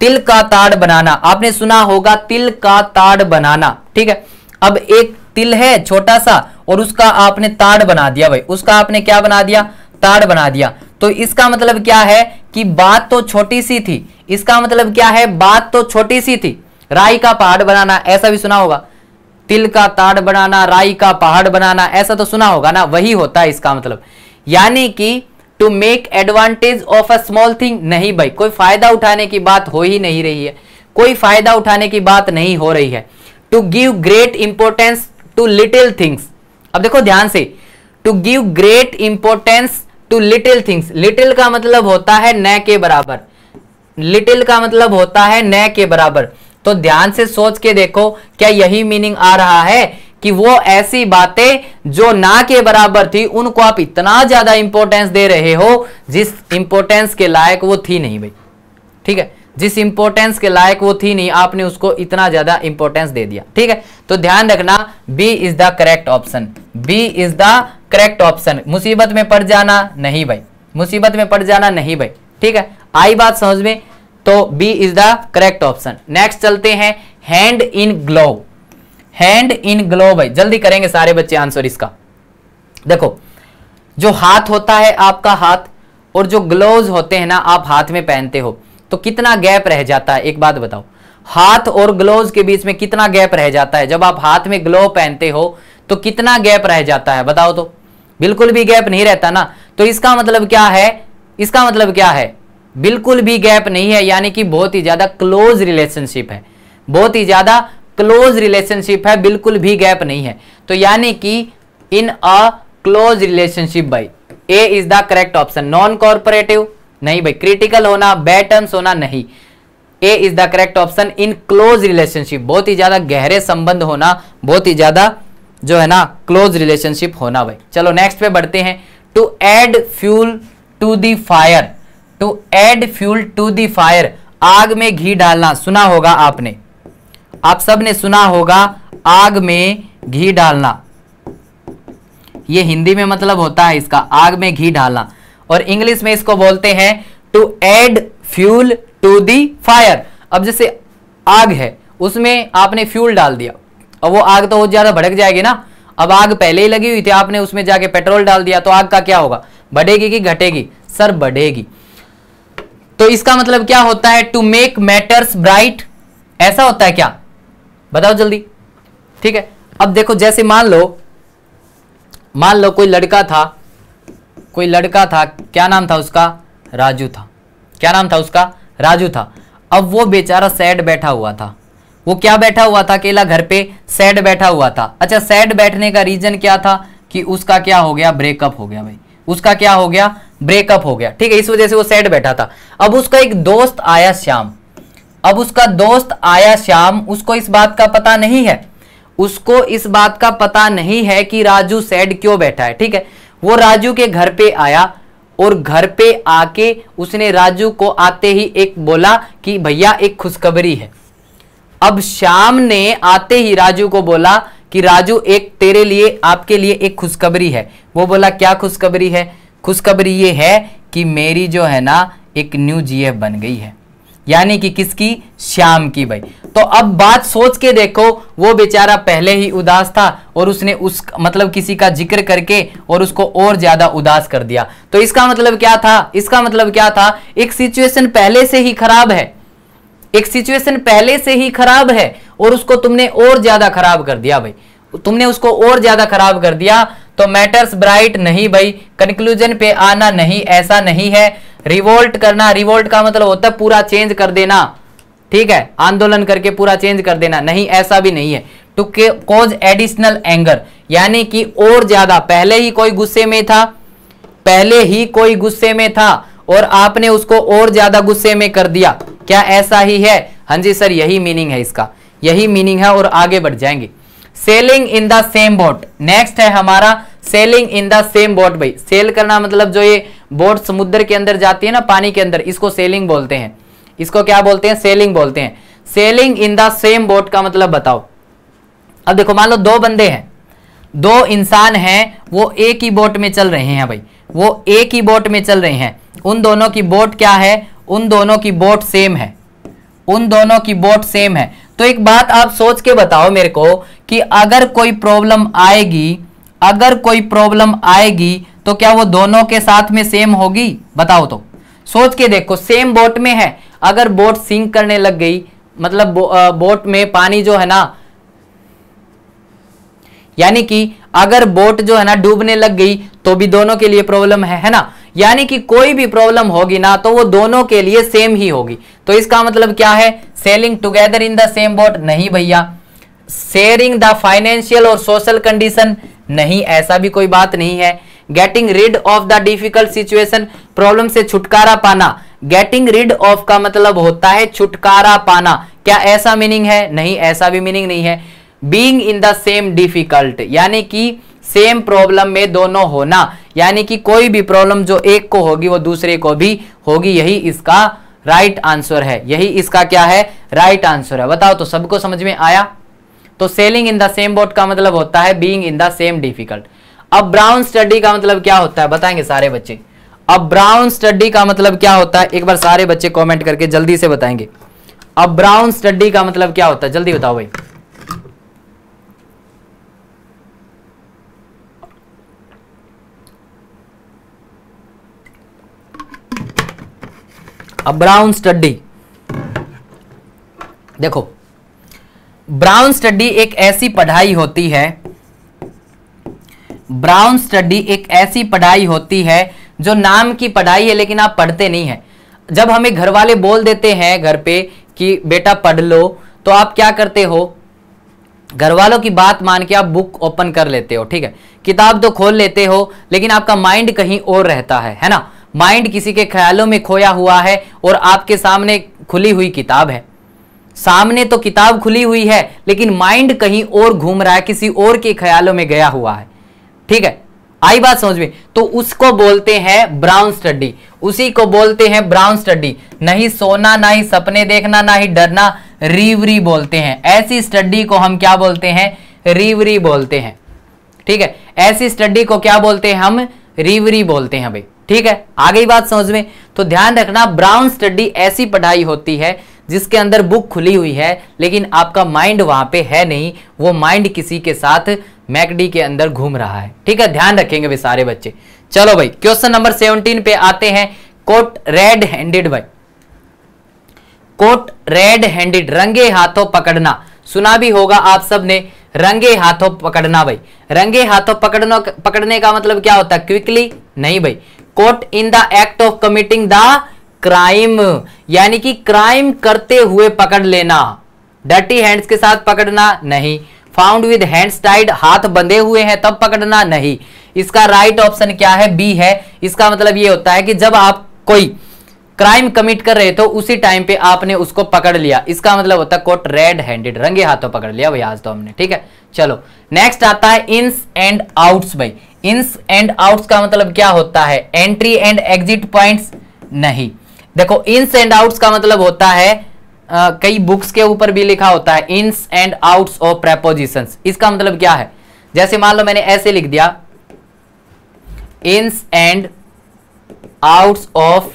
तिल का ताड़ बनाना, आपने सुना होगा तिल का ताड़ बनाना, ठीक है। अब एक तिल है छोटा सा और उसका आपने ताड़ बना दिया भाई, उसका आपने क्या बना दिया, ताड़ बना दिया। तो इसका मतलब क्या है कि बात तो छोटी सी थी, इसका मतलब क्या है, बात तो छोटी सी थी। राई का पहाड़ बनाना, ऐसा भी सुना होगा, तिल का ताड़ बनाना, राई का पहाड़ बनाना, ऐसा तो सुना होगा ना, वही होता है इसका मतलब। यानी कि to make advantage of a small thing, नहीं भाई, कोई फायदा उठाने की बात हो ही नहीं रही है, कोई फायदा उठाने की बात नहीं हो रही है। To give great importance to little things, अब देखो ध्यान से, to give great importance to little things, little का मतलब होता है न के बराबर, लिटिल का मतलब होता है न के बराबर। तो ध्यान से सोच के देखो, क्या यही मीनिंग आ रहा है कि वो ऐसी बातें जो ना के बराबर थी उनको आप इतना ज्यादा इंपॉर्टेंस दे रहे हो जिस इंपॉर्टेंस के लायक वो थी नहीं भाई, ठीक है, जिस इंपॉर्टेंस के लायक वो थी नहीं, आपने उसको इतना ज्यादा इंपॉर्टेंस दे दिया, ठीक है। तो ध्यान रखना, B is the correct option, B is the correct option. मुसीबत में पड़ जाना नहीं भाई, मुसीबत में पड़ जाना नहीं भाई, ठीक है, आई बात समझ में, तो B is the correct option. Next चलते हैं, hand in glove, hand in glove भाई, जल्दी करेंगे सारे बच्चे आंसर इसका। देखो जो हाथ होता है आपका हाथ, और जो ग्लोव्स होते हैं ना आप हाथ में पहनते हो, तो कितना गैप रह जाता है, एक बात बताओ, हाथ और ग्लोव्स के बीच में कितना गैप रह जाता है? जब आप हाथ में ग्लोव पहनते हो तो कितना गैप रह जाता है बताओ तो? बिल्कुल भी गैप नहीं रहता ना। तो इसका मतलब क्या है, इसका मतलब क्या है, बिल्कुल भी गैप नहीं है, यानी कि बहुत ही ज्यादा क्लोज रिलेशनशिप है, बहुत ही ज्यादा क्लोज रिलेशनशिप है, बिल्कुल भी गैप नहीं है। तो यानी कि इन अ क्लोज रिलेशनशिप भाई, A is the correct option. Non cooperative नहीं भाई, क्रिटिकल होना, बैड टर्म्स होना नहीं, A is the correct option. In close relationship, बहुत ही ज्यादा गहरे संबंध होना, बहुत ही ज्यादा जो है ना क्लोज रिलेशनशिप होना भाई। चलो नेक्स्ट पे बढ़ते हैं। To add fuel to the fire, to add fuel to the fire, आग में घी डालना, सुना होगा आपने, आप सब ने सुना होगा, आग में घी डालना, ये हिंदी में मतलब होता है इसका, आग में घी डालना, और इंग्लिश में इसको बोलते हैं to add fuel to the fire. अब जैसे आग है, उसमें आपने फ्यूल डाल दिया, अब वो आग तो बहुत ज्यादा भड़क जाएगी ना। अब आग पहले ही लगी हुई थी, आपने उसमें जाके पेट्रोल डाल दिया, तो आग का क्या होगा, बढ़ेगी कि घटेगी? सर बढ़ेगी। तो इसका मतलब क्या होता है, टू मेक मैटर्स ब्राइट, ऐसा होता है क्या, बताओ जल्दी। ठीक है, अब देखो जैसे मान लो कोई लड़का था, कोई लड़का था, क्या नाम था उसका, राजू था, क्या नाम था उसका, राजू था। अब वो बेचारा सैड बैठा हुआ था, वो क्या बैठा हुआ था, अकेला घर पे सैड बैठा हुआ था। अच्छा, सैड बैठने का रीजन क्या था कि उसका क्या हो गया, ब्रेकअप हो गया भाई, उसका क्या हो गया, ब्रेकअप हो गया, ठीक है, इस वजह से वो सैड बैठा था। अब उसका एक दोस्त आया श्याम, अब उसका दोस्त आया श्याम, उसको इस बात का पता नहीं है, उसको इस बात का पता नहीं है कि राजू सैड क्यों बैठा है, ठीक है। वो राजू के घर पे आया, और घर पे आके उसने राजू को आते ही एक बोला कि भैया एक खुशखबरी है। अब श्याम ने आते ही राजू को बोला कि राजू एक तेरे लिए, आपके लिए एक खुशखबरी है। वो बोला क्या खुशखबरी है, खुशखबरी ये है कि मेरी जो है ना एक न्यू जीएफ बन गई है, यानी कि किसकी, श्याम की भाई। तो अब बात सोच के देखो, वो बेचारा पहले ही उदास था और उसने उस मतलब किसी का जिक्र करके और उसको और ज्यादा उदास कर दिया। तो इसका मतलब क्या था, इसका मतलब क्या था, एक सिचुएशन पहले से ही खराब है, एक सिचुएशन पहले से ही खराब है और उसको तुमने और ज्यादा खराब कर दिया भाई, तुमने उसको और ज्यादा खराब कर दिया। तो मैटर्स ब्राइट नहीं भाई, कंक्लूजन पे आना नहीं, ऐसा नहीं है। रिवोल्ट करना, रिवोल्ट का मतलब होता है पूरा चेंज कर देना, ठीक है, आंदोलन करके पूरा चेंज कर देना, नहीं ऐसा भी नहीं है। टू कॉज एडिशनल एंगर, यानी कि और ज्यादा, पहले ही कोई गुस्से में था, पहले ही कोई गुस्से में था और आपने उसको और ज्यादा गुस्से में कर दिया, क्या ऐसा ही है? हाँ जी सर, यही मीनिंग है इसका, यही मीनिंग है, और आगे बढ़ जाएंगे। Selling in the same boat, next है हमारा selling in the same boat भाई। सेल करना मतलब जो ये बोट समुद्र के अंदर जाती है ना, पानी के अंदर, इसको सेलिंग बोलते हैं, इसको क्या बोलते हैं, सेलिंग बोलते हैं। Selling in the same boat का मतलब बताओ। अब देखो मान लो दो बंदे हैं, दो इंसान हैं, वो एक ही बोट में चल रहे हैं भाई, वो एक ही बोट में चल रहे हैं। उन दोनों की बोट क्या है? उन दोनों की बोट सेम है, उन दोनों की बोट सेम है। तो एक बात आप सोच के बताओ मेरे को कि अगर कोई प्रॉब्लम आएगी, अगर कोई प्रॉब्लम आएगी तो क्या वो दोनों के साथ में सेम होगी? बताओ तो, सोच के देखो। सेम बोट में है, अगर बोट सिंक करने लग गई, मतलब बोट में पानी जो है ना, यानी कि अगर बोट जो है ना डूबने लग गई तो भी दोनों के लिए प्रॉब्लम है ना। यानी कि कोई भी प्रॉब्लम होगी ना तो वो दोनों के लिए सेम ही होगी। तो इसका मतलब क्या है? Sailing together in the same boat? नहीं भैया। शेयरिंग द फाइनेंशियल और सोशल कंडीशन? नहीं, ऐसा भी कोई बात नहीं है। Getting rid of the difficult situation? Problem से छुटकारा पाना। गेटिंग रिड ऑफ का मतलब होता है छुटकारा पाना, क्या ऐसा मीनिंग है? नहीं, ऐसा भी मीनिंग नहीं है। Being in the same difficult, यानी कि सेम प्रॉब्लम में दोनों होना, यानी कि कोई भी प्रॉब्लम जो एक को होगी वो दूसरे को भी होगी। यही इसका राइट आंसर है, यही इसका क्या है? राइट आंसर है। बताओ तो, सबको समझ में आया? तो selling in the same boat का मतलब होता है being in the same difficult. अब ब्राउन स्टडी का मतलब क्या होता है बताएंगे सारे बच्चे? अब ब्राउन स्टडी का मतलब क्या होता है? एक बार सारे बच्चे कमेंट करके जल्दी से बताएंगे। अब ब्राउन स्टडी का मतलब क्या होता है? जल्दी बताओ भाई। अब ब्राउन स्टडी देखो, ब्राउन स्टडी एक ऐसी पढ़ाई होती है, ब्राउन स्टडी एक ऐसी पढ़ाई होती है जो नाम की पढ़ाई है लेकिन आप पढ़ते नहीं है। जब हमें घर वाले बोल देते हैं घर पे कि बेटा पढ़ लो, तो आप क्या करते हो? घर वालों की बात मान के आप बुक ओपन कर लेते हो, ठीक है, किताब तो खोल लेते हो, लेकिन आपका माइंड कहीं और रहता है ना। माइंड किसी के ख्यालों में खोया हुआ है और आपके सामने खुली हुई किताब है। सामने तो किताब खुली हुई है लेकिन माइंड कहीं और घूम रहा है, किसी और के ख्यालों में गया हुआ है, ठीक है। आई बात समझ में? तो उसको बोलते हैं ब्राउन स्टडी, उसी को बोलते हैं ब्राउन स्टडी। नहीं सोना, ना ही सपने देखना, ना ही डरना, रीवरी बोलते हैं। ऐसी स्टडी को हम क्या बोलते हैं? रीवरी बोलते हैं, ठीक है। ऐसी स्टडी को क्या बोलते हैं हम? रीवरी बोलते हैं भाई, ठीक है। आ गई बात समझ में? तो ध्यान रखना, ब्राउन स्टडी ऐसी पढ़ाई होती है जिसके अंदर बुक खुली हुई है लेकिन आपका माइंड वहां पे है नहीं, वो माइंड किसी के साथ मैकडी के अंदर घूम रहा है, ठीक है। ध्यान रखेंगे भाई सारे बच्चे। चलो भाई, क्वेश्चन नंबर 17 पे आते हैं। कोट रेड हैंडेड भाई, कोट रेड हैंडेड, रंगे हाथों पकड़ना, सुना भी होगा आप सब ने, रंगे हाथों पकड़ना भाई। रंगे हाथों पकड़ने का मतलब क्या होता है? क्विकली? नहीं भाई। Caught in the act of committing the crime, यानी कि क्राइम करते हुए पकड़ लेना। डर्टी हैंड्स के साथ पकड़ना? नहीं। फाउंड विद हैंड्स टाइड, हाथ बंधे हुए हैं तब पकड़ना? नहीं। इसका राइट ऑप्शन क्या है? बी है। इसका मतलब ये होता है कि जब आप कोई क्राइम कमिट कर रहे तो उसी टाइम पे आपने उसको पकड़ लिया, इसका मतलब होता है कोट रेड हैंडेड, रंगे हाथों पकड़ लिया भाई आज तो हमने, ठीक है। चलो नेक्स्ट आता है इन्स एंड आउट्स भाई। इन्स एंड आउट्स का मतलब क्या होता है? Entry and exit points? नहीं। देखो, इन्स एंड आउट्स का मतलब होता है, कई बुक्स के ऊपर भी लिखा होता है इन्स एंड आउट्स ऑफ प्रेपोजिशंस। इसका मतलब क्या है? जैसे मान लो मैंने ऐसे लिख दिया, ins and outs of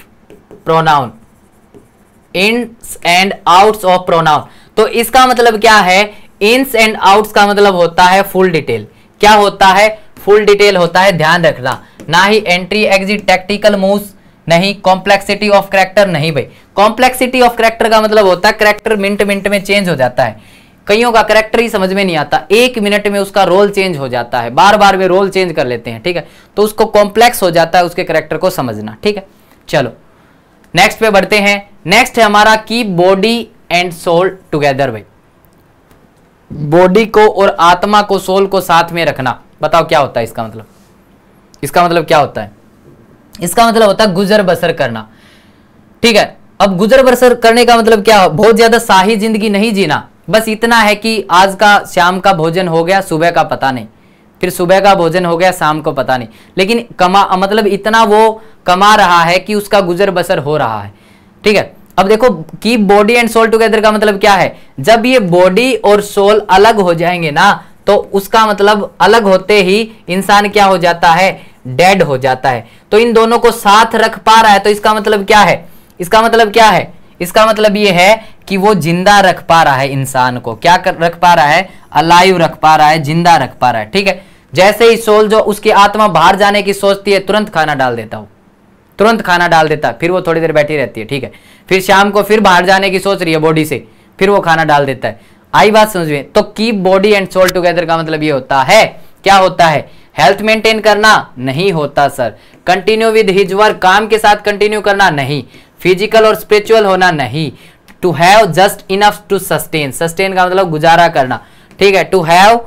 pronoun, ins and outs of pronoun. तो इसका मतलब क्या है? इन्स एंड आउट्स का मतलब होता है फुल डिटेल। क्या होता है? फुल डिटेल होता है, ध्यान रखना। ना ही एंट्री एग्जिट टैक्टिकल मूव्स, नहीं। Complexity of character? नहीं भाई। कॉम्प्लेक्सिटी ऑफ कैरेक्टर का मतलब होता है कैरेक्टर मिनट मिनट में चेंज हो जाता है। कईयों का कैरेक्टर ही समझ में नहीं आता, एक मिनट में उसका रोल चेंज हो जाता है, बार बार वे रोल चेंज कर लेते हैं, ठीक है। तो उसको कॉम्प्लेक्स हो जाता है उसके कैरेक्टर को समझना, ठीक है। चलो नेक्स्ट पे बढ़ते हैं। नेक्स्ट है हमारा keep body and soul together भाई। बॉडी को और आत्मा को, सोल को साथ में रखना, बताओ क्या होता है इसका मतलब? इसका मतलब क्या होता है? इसका मतलब होता है गुजर बसर करना, ठीक है। अब गुजर बसर करने का मतलब क्या? बहुत ज्यादा शाही जिंदगी नहीं जीना, बस इतना है कि आज का शाम का भोजन हो गया, सुबह का पता नहीं, फिर सुबह का भोजन हो गया, शाम को पता नहीं, लेकिन मतलब इतना वो कमा रहा है कि उसका गुजर बसर हो रहा है, ठीक है। अब देखो, keep body and soul together का मतलब क्या है? जब ये बॉडी और सोल अलग हो जाएंगे ना तो उसका मतलब अलग होते ही इंसान क्या हो जाता है, डेड हो जाता है। तो इन दोनों को साथ रख पा रहा है, तो इसका मतलब क्या है, इसका मतलब क्या है, इसका मतलब ये है कि वो जिंदा रख पा रहा है इंसान को। क्या रख पा रहा है, अलाइव रख पा रहा है, जिंदा रख पा रहा है। ठीक है, जैसे ही सोल जो उसकी आत्मा बाहर जाने की सोचती है, तुरंत खाना डाल देता हूं, तुरंत खाना डाल देता है, फिर वो थोड़ी देर बैठी रहती है। ठीक है, फिर शाम को फिर बाहर जाने की सोच रही है बॉडी से, फिर वो खाना डाल देता है। आई बात समझ में? तो keep body and soul together का मतलब ये होता है, क्या होता है, हेल्थ मेंटेन करना नहीं होता sir. Continue with his work, काम के साथ कंटिन्यू करना नहीं। फिजिकल और स्पिरिचुअल होना नहीं। To have just enough to sustain, sustain का मतलब गुजारा करना। ठीक है, to have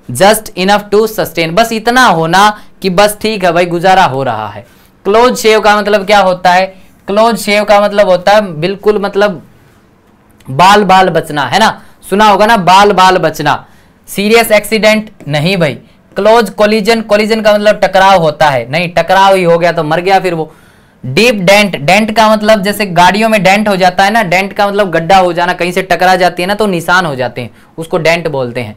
just enough to sustain, बस इतना होना कि बस ठीक है भाई गुजारा हो रहा है। क्लोज शेव का मतलब क्या होता है, क्लोज शेव का मतलब होता है बिल्कुल मतलब बाल बाल बचना, है ना, सुना होगा ना, बाल बाल बचना। सीरियस एक्सीडेंट नहीं भाई। क्लोज कोलिजन, कोलिजन का मतलब टकराव होता है, नहीं टकराव ही हो गया तो मर गया फिर वो। डीप डेंट, डेंट का मतलब जैसे गाड़ियों में डेंट हो जाता है ना, डेंट का मतलब गड्ढा हो जाना, कहीं से टकरा जाती है ना तो निशान हो जाते हैं, उसको डेंट बोलते हैं।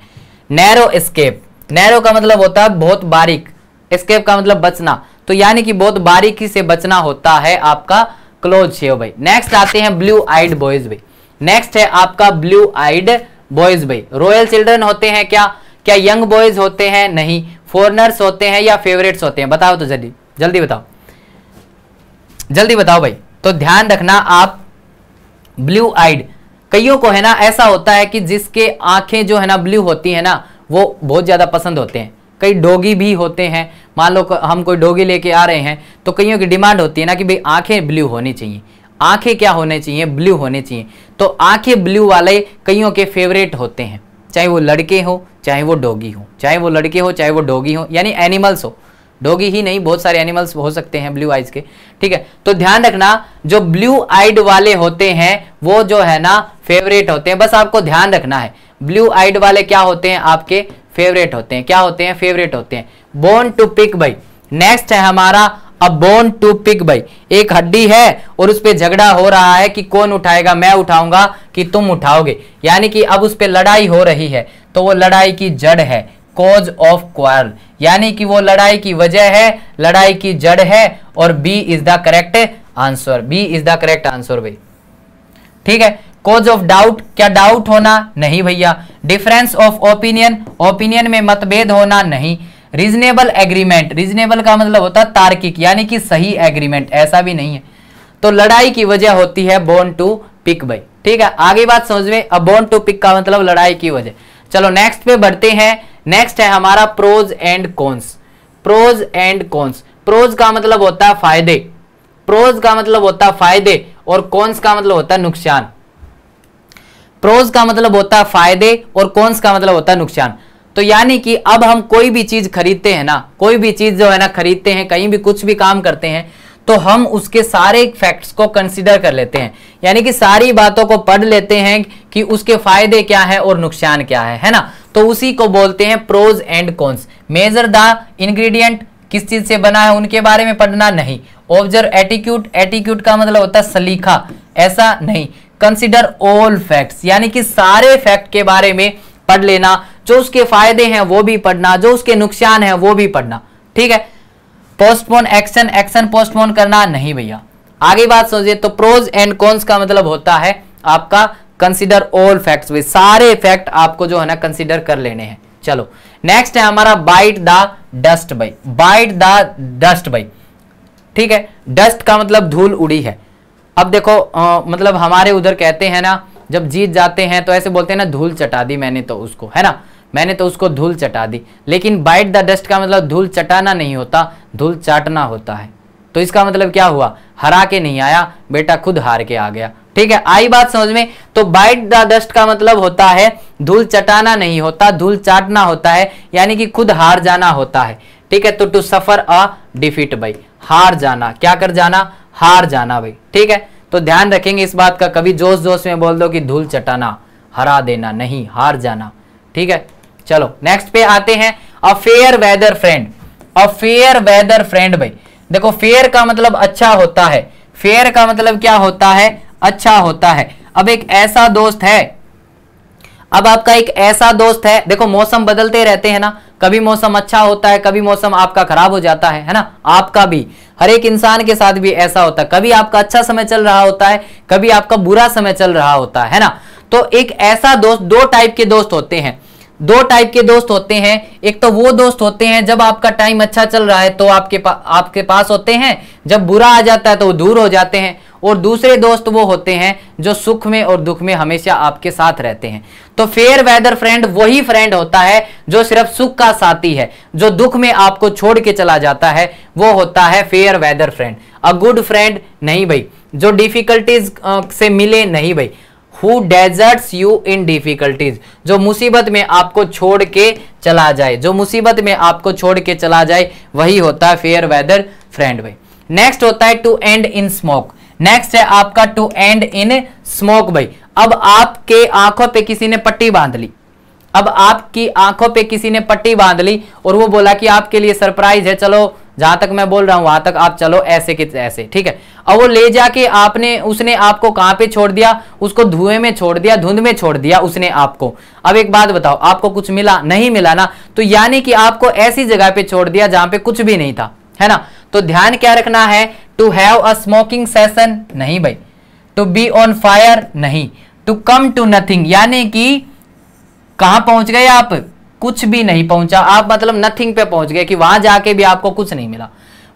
नैरो एस्केप, नैरो का मतलब होता है बहुत बारीक, एस्केप का मतलब बचना, तो यानी कि बहुत बारीकी से बचना होता है आपका क्लोज शेव भाई। नेक्स्ट आते हैं ब्लू आइड बॉयज भाई। नेक्स्ट है आपका ब्लू आइड बॉयज भाई। रॉयल चिल्ड्रन होते हैं क्या, क्या यंग बॉयज होते हैं, नहीं। फॉरनर्स होते हैं या फेवरेट्स होते हैं, बताओ तो जल्दी जल्दी बताओ, जल्दी बताओ भाई। तो ध्यान रखना आप, ब्लू आइड कईयों को है ना ऐसा होता है कि जिसके आंखें जो है ना ब्लू होती है ना वो बहुत ज्यादा पसंद होते हैं। कई डॉगी भी होते हैं, मान लो हम कोई डॉगी लेके आ रहे हैं तो कईयों की डिमांड होती है ना कि भाई आंखें ब्लू होनी चाहिए, आंखें क्या होने चाहिए, ब्लू होने चाहिए। तो आंखें ब्लू वाले कईयों के फेवरेट होते हैं, चाहे वो लड़के हो चाहे वो डॉगी हो, चाहे वो लड़के हो चाहे वो डॉगी हो, यानी एनिमल्स हो, डॉगी ही नहीं बहुत सारे एनिमल्स हो सकते हैं ब्लू आइज के। ठीक है, तो ध्यान रखना जो ब्लू आइड वाले होते हैं वो जो है ना फेवरेट होते हैं, बस आपको ध्यान रखना है। ब्लू आइड वाले क्या होते हैं, आपके फेवरेट होते हैं, क्या होते हैं, फेवरेट होते हैं। बोन टू पिक भाई। नेक्स्ट है हमारा अ बोन टू पिक भाई। एक हड्डी है और उस पर झगड़ा हो रहा है कि कौन उठाएगा, मैं उठाऊंगा कि तुम उठाओगे, यानी कि अब उस पर लड़ाई हो रही है। तो वो लड़ाई की जड़ है, कॉज ऑफ क्वारल, यानी कि वो लड़ाई की वजह है, लड़ाई की जड़ है। और B is the correct answer, B is the correct answer भाई। ठीक है, कॉज ऑफ डाउट, क्या डाउट होना, नहीं भैया। डिफरेंस ऑफ ओपिनियन, ओपिनियन में मतभेद होना, नहीं। रीजनेबल एग्रीमेंट, रीजनेबल का मतलब होता है तार्किक, यानी कि सही एग्रीमेंट, ऐसा भी नहीं है। तो लड़ाई की वजह होती है बोर्न टू पिक भाई। ठीक है, आगे बात समझ में, अब बोर्न टू पिक का मतलब लड़ाई की वजह। चलो नेक्स्ट पे बढ़ते हैं। नेक्स्ट है हमारा pros and cons. Pros and cons, pros का मतलब होता है फायदे, प्रोज का मतलब होता है फायदे और कॉन्स का मतलब होता है नुकसान। प्रोज का मतलब होता है फायदे और कॉन्स का मतलब होता है नुकसान। तो यानी कि अब हम कोई भी चीज खरीदते हैं ना, कोई भी चीज जो है ना खरीदते हैं, कहीं भी कुछ भी काम करते हैं, तो हम उसके सारे फैक्ट्स को कंसीडर कर लेते हैं, यानी कि सारी बातों को पढ़ लेते हैं कि उसके फायदे क्या है और नुकसान क्या है ना। तो उसी को बोलते हैं pros and cons. Measure the ingredient, किस चीज से बना है उनके बारे में पढ़ना, नहीं। ऑब्जर्व एटीट्यूड, एटीट्यूड का मतलब होता है सलीका, ऐसा नहीं। कंसीडर ऑल फैक्ट्स, यानी कि सारे फैक्ट के बारे में पढ़ लेना, जो उसके फायदे हैं वो भी पढ़ना, जो उसके नुकसान है वो भी पढ़ना। ठीक है, पोस्टपोन एक्शन, एक्शन पोस्टपोन करना, नहीं भैया। आगे बात समझिए, तो प्रोज एंड कॉन्स का मतलब होता है आपका कंसीडर ऑल फैक्ट्स, भाई सारे फैक्ट आपको जो है ना कंसीडर कर लेने हैं। चलो नेक्स्ट है हमारा बाइट द डस्ट भाई। बाइट द डस्ट भाई, ठीक है, डस्ट का मतलब धूल उड़ी है। अब देखो मतलब हमारे उधर कहते हैं ना, जब जीत जाते हैं तो ऐसे बोलते हैं ना, धूल चटा दी मैंने तो उसको, है ना, मैंने तो उसको धूल चटा दी। लेकिन बाइट द डस्ट का मतलब धूल चटाना नहीं होता, धूल चाटना होता है। तो इसका मतलब क्या हुआ, हरा के नहीं आया बेटा, खुद हार के आ गया। ठीक है, आई बात समझ में। तो बाइट द डस्ट का मतलब होता है धूल चटाना नहीं होता, धूल चाटना होता है, यानी कि खुद हार जाना होता है। ठीक है, तो टू सफर अ डिफीट भाई, हार जाना, क्या कर जाना, हार जाना भाई। ठीक है, तो ध्यान रखेंगे इस बात का, कभी जोश जोश में बोल दो कि धूल चटाना, हरा देना, नहीं, हार जाना। ठीक है, चलो नेक्स्ट पे आते हैं। A fair weather friend, a fair weather friend भाई। देखो फेयर का मतलब अच्छा होता है, फेयर का मतलब क्या होता है, अच्छा होता है। अब एक ऐसा दोस्त है, अब आपका एक ऐसा दोस्त है, देखो मौसम बदलते रहते हैं ना, कभी मौसम अच्छा होता है, कभी मौसम आपका खराब हो जाता है ना, आपका भी, हर एक इंसान के साथ भी ऐसा होता है, कभी आपका अच्छा समय चल रहा होता है, कभी आपका बुरा समय चल रहा होता है ना। तो एक ऐसा दोस्त, दो टाइप के दोस्त होते हैं, दो टाइप के दोस्त होते हैं। एक तो वो दोस्त होते हैं जब आपका टाइम अच्छा चल रहा है तो आपके पास होते हैं, जब बुरा आ जाता है तो वो दूर हो जाते हैं। और दूसरे दोस्त वो होते हैं जो सुख में और दुख में हमेशा आपके साथ रहते हैं। तो फेयर वेदर फ्रेंड वही फ्रेंड होता है जो सिर्फ सुख का साथी है, जो दुख में आपको छोड़ के चला जाता है वो होता है fair weather friend. A good friend नहीं भाई, जो डिफिकल्टीज से मिले नहीं भाई, Who deserts you in difficulties, जो मुसीबत में आपको छोड़ के चला जाए, जो मुसीबत में आपको छोड़ के चला जाए वही होता है फेयर वेदर फ्रेंड भाई। नेक्स्ट होता है to end in smoke. Next है आपका टू एंड इन स्मोक भाई। अब आपके आंखों पे किसी ने पट्टी बांध ली, अब आपकी आंखों पे किसी ने पट्टी बांध ली और वो बोला कि आपके लिए सरप्राइज है, चलो जहां तक मैं बोल रहा हूं वहां तक आप चलो ऐसे के ऐसे, ठीक है। अब वो ले जाके उसने आपको कहां पे छोड़ दिया, उसको धुएं में छोड़ दिया, धुंध में छोड़ दिया उसने आपको। अब एक बात बताओ, आपको कुछ मिला नहीं मिला ना, तो यानी कि आपको ऐसी जगह पे छोड़ दिया जहां पे कुछ भी नहीं था, है ना। तो ध्यान क्या रखना है, to have a smoking session नहीं भाई, टू बी ऑन फायर नहीं, टू कम टू नथिंग, यानी कि कहां पहुंच गए आप, कुछ भी नहीं पहुंचा आप, मतलब नथिंग पे पहुंच गए कि वहां जाके भी आपको कुछ नहीं मिला,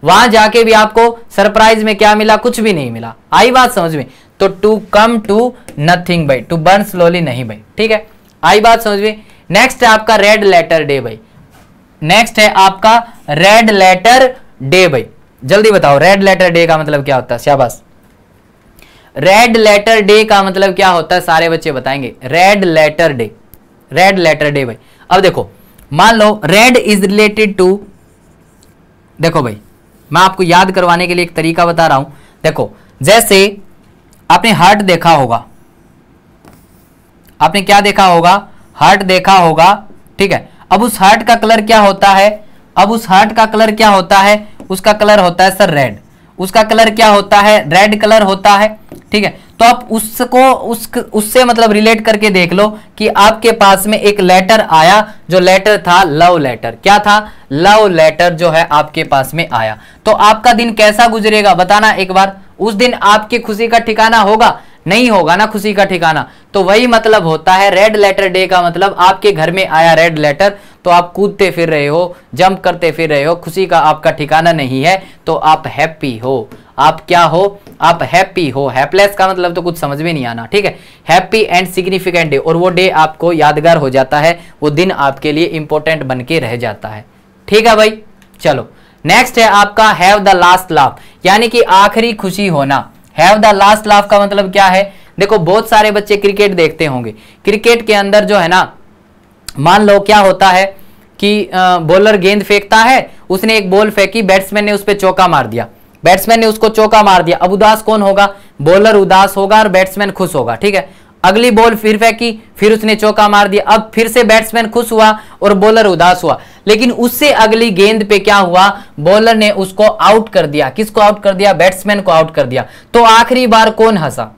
वहां जाके भी आपको सरप्राइज में क्या मिला, कुछ भी नहीं मिला। आई बात समझ में। तो टू कम टू नथिंग भाई, टू बर्न स्लोली नहीं भाई, ठीक है। आई बात समझ में। नेक्स्ट है आपका रेड लेटर डे भाई। नेक्स्ट है आपका रेड लेटर डे भाई, जल्दी बताओ रेड लेटर डे का मतलब क्या होता है। शाबाश, रेड लेटर डे का मतलब क्या होता है, सारे बच्चे बताएंगे। Red letter day, red letter day भाई। अब देखो, मान लो रेड इज रिलेटेड टू, देखो भाई मैं आपको याद करवाने के लिए एक तरीका बता रहा हूं। देखो जैसे आपने हार्ट देखा होगा, आपने क्या देखा होगा, हार्ट देखा होगा, ठीक है। अब उस हार्ट का कलर क्या होता है, अब उस हार्ट का कलर क्या होता है, उसका कलर होता है सर रेड, उसका कलर क्या होता है, रेड कलर होता है, ठीक है। तो आप उससे मतलब रिलेट करके देख लो कि आपके पास में एक लेटर आया, जो लेटर था लव लेटर। क्या था, लव लेटर जो है आपके पास में आया। तो आपका दिन कैसा गुजरेगा बताना एक बार। उस दिन आपकी खुशी का ठिकाना होगा, नहीं होगा ना खुशी का ठिकाना। तो वही मतलब होता है रेड लेटर डे का मतलब, आपके घर में आया रेड लेटर तो आप कूदते फिर रहे हो, जंप करते फिर रहे हो, खुशी का आपका ठिकाना नहीं है, तो आप हैप्पी हो। आप क्या हो, आप हैप्पी हो। हैप्पीलेस का मतलब तो कुछ समझ में नहीं आना, ठीक है। हैप्पी एंड सिग्निफिकेंट डे, और वो डे आपको यादगार हो जाता है, वो दिन आपके लिए इंपॉर्टेंट बन के रह जाता है, ठीक है भाई। चलो नेक्स्ट है आपका हैव द लास्ट लाफ, यानी कि आखिरी खुशी होना। हैव द लास्ट लाफ का मतलब क्या है, देखो बहुत सारे बच्चे क्रिकेट देखते होंगे। क्रिकेट के अंदर जो है ना, मान लो क्या होता है कि बॉलर गेंद फेंकता है, उसने एक बॉल फेंकी, बैट्समैन ने उस पर चौका मार दिया, बैट्समैन ने उसको चौका मार दिया। अब उदास कौन होगा, बॉलर उदास होगा और बैट्समैन खुश होगा, ठीक है। अगली बॉल फिर फेंकी, फिर उसने चौका मार दिया, अब फिर से बैट्समैन खुश हुआ और बॉलर उदास हुआ। लेकिन उससे अगली गेंद पे क्या हुआ, बॉलर ने उसको आउट कर दिया। किसको आउट कर दिया, बैट्समैन को आउट कर दिया। तो आखिरी बार कौन हंसा,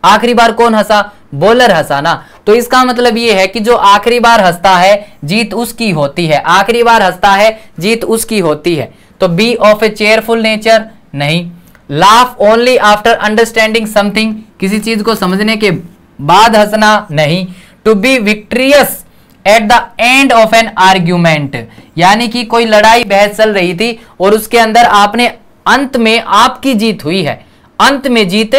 आखिरी बार कौन हंसा, बॉलर हंसा ना। तो इसका मतलब ये है कि जो आखिरी बार हंसता है जीत उसकी होती है, आखिरी बार हंसता है जीत उसकी होती है। तो be of a cheerful nature नहीं। Laugh only after understanding something, किसी चीज को समझने के बाद हंसना नहीं। To be victorious at the end of an argument, यानी कि कोई लड़ाई बहस चल रही थी और उसके अंदर आपने अंत में आपकी जीत हुई है, अंत में जीत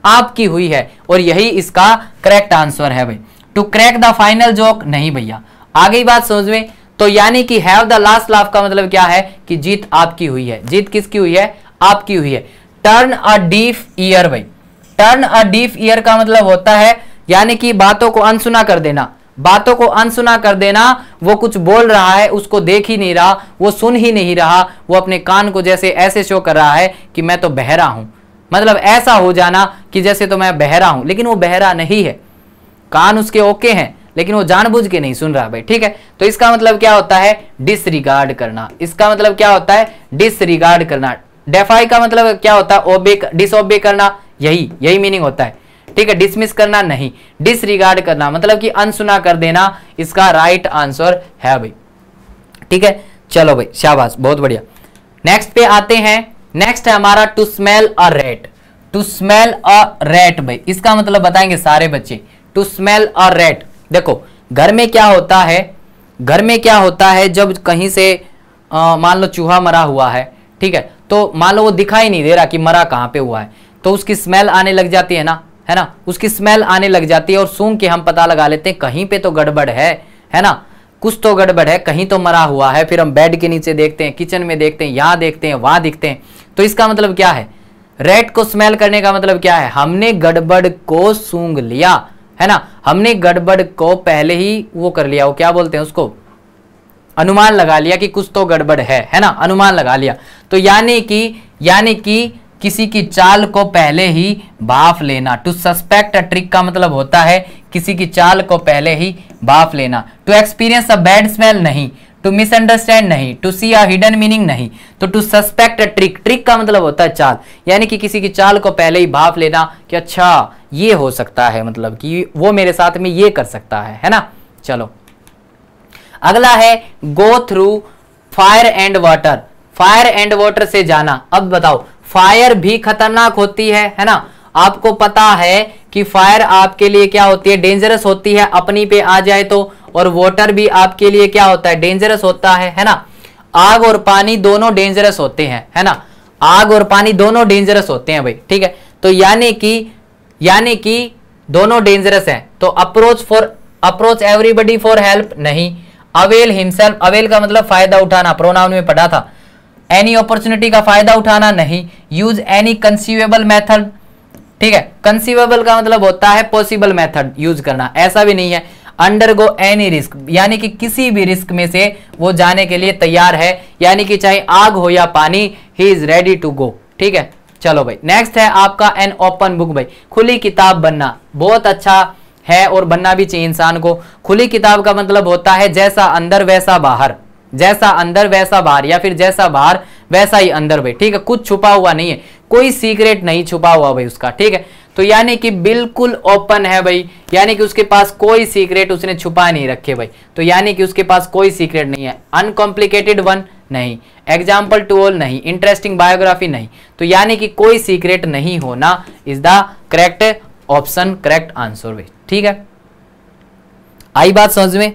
आपकी हुई है, और यही इसका करेक्ट आंसर है भाई। To crack the final joke नहीं भैया, आ गई बात समझ में। तो यानी कि हैव द लास्ट लाफ का मतलब क्या है कि जीत आपकी हुई है। जीत किसकी हुई है, आपकी हुई है। टर्न अ डीफ ईयर भाई, टर्न अ डीफ ईयर का मतलब होता है यानी कि बातों को अनसुना कर देना, बातों को अनसुना कर देना। वो कुछ बोल रहा है उसको देख ही नहीं रहा, वो सुन ही नहीं रहा, वो अपने कान को जैसे ऐसे शो कर रहा है कि मैं तो बहरा हूं, मतलब ऐसा हो जाना कि जैसे तो मैं बहरा हूं, लेकिन वो बहरा नहीं है, कान उसके ओके हैं लेकिन वो जानबूझ के नहीं सुन रहा भाई, ठीक है। तो इसका मतलब क्या होता है, डिसरिगार्ड करना। इसका मतलब क्या होता है, डिसरिगार्ड करना। डेफाई का मतलब क्या होता है, ओबे, डिसओबे करना, यही मीनिंग होता है। ठीक है, डिसमिस करना नहीं, डिसरिगार्ड करना मतलब कि अनसुना कर देना इसका राइट आंसर है भाई। ठीक है, चलो भाई शाबाश, बहुत बढ़िया। नेक्स्ट पे आते हैं, नेक्स्ट है हमारा to smell a rat. To smell a rat भाई इसका मतलब बताएंगे सारे बच्चे। टू स्मेल अ रैट, देखो घर में क्या होता है, घर में क्या होता है जब कहीं से मान लो चूहा मरा हुआ है, ठीक है, तो मान लो वो दिखाई नहीं दे रहा कि मरा कहाँ पे हुआ है, तो उसकी स्मेल आने लग जाती है ना, है ना, उसकी स्मेल आने लग जाती है और सूंघ के हम पता लगा लेते हैं कहीं पे तो गड़बड़ है ना, कुछ तो गड़बड़ है, कहीं तो मरा हुआ है। फिर हम बेड के नीचे देखते हैं, किचन में देखते हैं, यहाँ देखते हैं, वहां दिखते हैं। तो इसका मतलब क्या है, रैट को स्मेल करने का मतलब क्या है, हमने गड़बड़ को सूंघ लिया, है ना, हमने गड़बड़ को पहले ही वो कर लिया, वो क्या बोलते हैं उसको, अनुमान लगा लिया कि कुछ तो गड़बड़ है ना, अनुमान लगा लिया। तो यानी कि किसी की चाल को पहले ही भांप लेना। टू सस्पेक्ट अ ट्रिक का मतलब होता है किसी की चाल को पहले ही भांप लेना। To experience a bad smell नहीं, टू मिसअंडरस्टैंड नहीं, to see a hidden meaning नहीं। तो to suspect a trick, trick का मतलब होता है चाल, यानी कि किसी की चाल को पहले ही भांप लेना कि अच्छा ये हो सकता है, मतलब कि वो मेरे साथ में ये कर सकता है ना। चलो अगला है go through fire and water. Fire and water से जाना। अब बताओ फायर भी खतरनाक होती है ना, आपको पता है कि फायर आपके लिए क्या होती है, डेंजरस होती है अपनी पे आ जाए तो, और वाटर भी आपके लिए क्या होता है, डेंजरस होता है ना। आग और पानी दोनों डेंजरस होते हैं, है ना, आग और पानी दोनों डेंजरस होते हैं भाई। ठीक है, तो यानी कि दोनों डेंजरस हैं। तो अप्रोच एवरीबडी फॉर हेल्प नहीं। अवेल हिमसेल्फ, अवेल का मतलब फायदा उठाना, प्रोनाउन में पढ़ा था। एनी अपॉर्चुनिटी का फायदा उठाना नहीं। यूज एनी कंसीवेबल मेथड, ठीक है, कंसीवेबल का मतलब होता है पॉसिबल मेथड यूज करना, ऐसा भी नहीं है। अंडरगो एनी रिस्क, यानी कि किसी भी रिस्क में से वो जाने के लिए तैयार है, यानी कि चाहे आग हो या पानी, he is ready to go. ठीक है, चलो भाई नेक्स्ट है आपका एन ओपन बुक भाई, खुली किताब बनना बहुत अच्छा है और बनना भी चाहिए इंसान को। खुली किताब का मतलब होता है जैसा अंदर वैसा बाहर, जैसा अंदर वैसा बाहर, या फिर जैसा बाहर वैसा ही अंदर भाई। ठीक है, कुछ छुपा हुआ नहीं है, कोई सीक्रेट नहीं छुपा हुआ भाई उसका। ठीक है, तो यानी कि बिल्कुल ओपन है भाई, यानी कि उसके पास कोई सीक्रेट उसने छुपा नहीं रखे भाई। तो यानी कि उसके पास कोई सीक्रेट नहीं है। अनकॉम्प्लिकेटेड वन नहीं, एग्जाम्पल टू ऑल नहीं, इंटरेस्टिंग बायोग्राफी नहीं। तो यानी कि कोई सीक्रेट नहीं होना is the correct option, correct answer भाई। ठीक है, आई बात समझ में।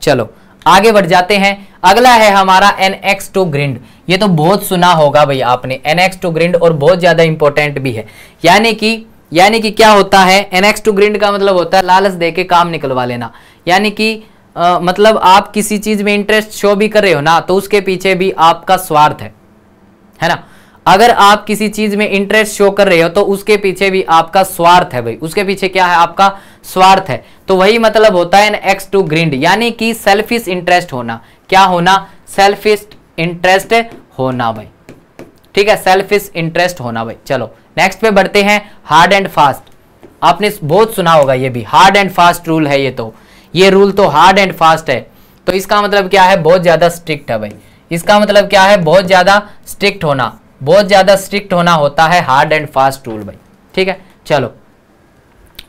चलो आगे बढ़ जाते हैं। अगला है हमारा एनएक्स टू ग्रिंड। ये तो बहुत सुना होगा भाई आपने, एनएक्स टू ग्रिंड, और बहुत ज्यादा इंपॉर्टेंट भी है। यानी कि क्या होता है, एनएक्स टू ग्रिंड का मतलब होता है लालच देके काम निकलवा लेना। यानी कि मतलब आप किसी चीज में इंटरेस्ट शो भी कर रहे हो ना, तो उसके पीछे भी आपका स्वार्थ है ना। अगर आप किसी चीज में इंटरेस्ट शो कर रहे हो तो उसके पीछे भी आपका स्वार्थ है भाई, उसके पीछे क्या है, आपका स्वार्थ है। तो वही मतलब होता है एक्स टू ग्रिंड, यानी कि सेल्फिश इंटरेस्ट होना। क्या होना, सेल्फिश इंटरेस्ट होना भाई। ठीक है, सेल्फिश इंटरेस्ट होना भाई। चलो नेक्स्ट पे बढ़ते हैं, हार्ड एंड फास्ट। आपने बहुत सुना होगा ये भी, हार्ड एंड फास्ट रूल है ये रूल तो हार्ड एंड फास्ट है। तो इसका मतलब क्या है, बहुत ज्यादा स्ट्रिक्ट है भाई। इसका मतलब क्या है, बहुत ज्यादा स्ट्रिक्ट होना, बहुत ज्यादा स्ट्रिक्ट होना होता है हार्ड एंड फास्ट रूल भाई। ठीक है, चलो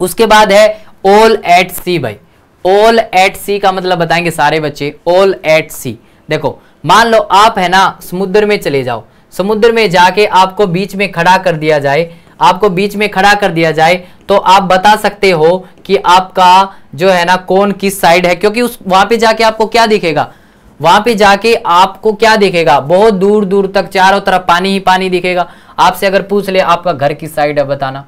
उसके बाद है ऑल एट सी भाई। ऑल एट सी का मतलब बताएंगे सारे बच्चे, ऑल एट सी। देखो मान लो आप है ना समुद्र में चले जाओ, समुद्र में जाके आपको बीच में खड़ा कर दिया जाए, आपको बीच में खड़ा कर दिया जाए, तो आप बता सकते हो कि आपका जो है ना कौन किस साइड है, क्योंकि उस वहां पे जाके आपको क्या दिखेगा, वहां पे जाके आपको क्या दिखेगा, बहुत दूर दूर तक चारों तरफ पानी ही पानी दिखेगा। आपसे अगर पूछ ले आपका घर किस साइड है बताना,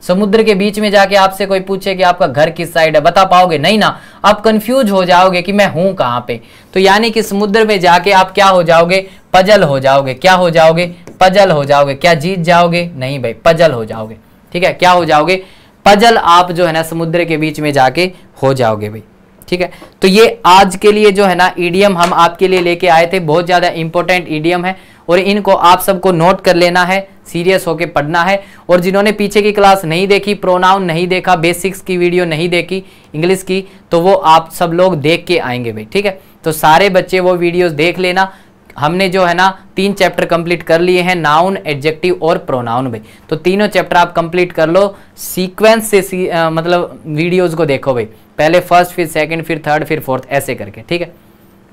समुद्र के बीच में जाके आपसे कोई पूछे कि आपका घर किस साइड है, बता पाओगे नहीं ना, आप कंफ्यूज हो जाओगे कि मैं हूं कहां पे। तो यानी कि समुद्र में जाके आप क्या हो जाओगे, पजल हो जाओगे। क्या हो जाओगे, पजल हो जाओगे। क्या जीत जाओगे, नहीं भाई, पजल हो जाओगे। ठीक है, क्या हो जाओगे, पजल। आप जो है ना समुद्र के बीच में जाके हो जाओगे भाई। ठीक है, तो ये आज के लिए जो है ना ईडियम हम आपके लिए लेके आए थे, बहुत ज्यादा इंपॉर्टेंट ईडियम है और इनको आप सबको नोट कर लेना है, सीरियस होके पढ़ना है। और जिन्होंने पीछे की क्लास नहीं देखी, प्रोनाउन नहीं देखा, बेसिक्स की वीडियो नहीं देखी इंग्लिश की, तो वो आप सब लोग देख के आएंगे भाई। ठीक है, तो सारे बच्चे वो वीडियोस देख लेना, हमने जो है ना 3 चैप्टर कंप्लीट कर लिए हैं, नाउन, एडजेक्टिव और प्रोनाउन भाई। तो तीनों चैप्टर आप कंप्लीट कर लो सीक्वेंस से, मतलब वीडियोस को देखो भाई, पहले फर्स्ट, फिर सेकंड, फिर थर्ड, फिर फोर्थ, ऐसे करके। ठीक है,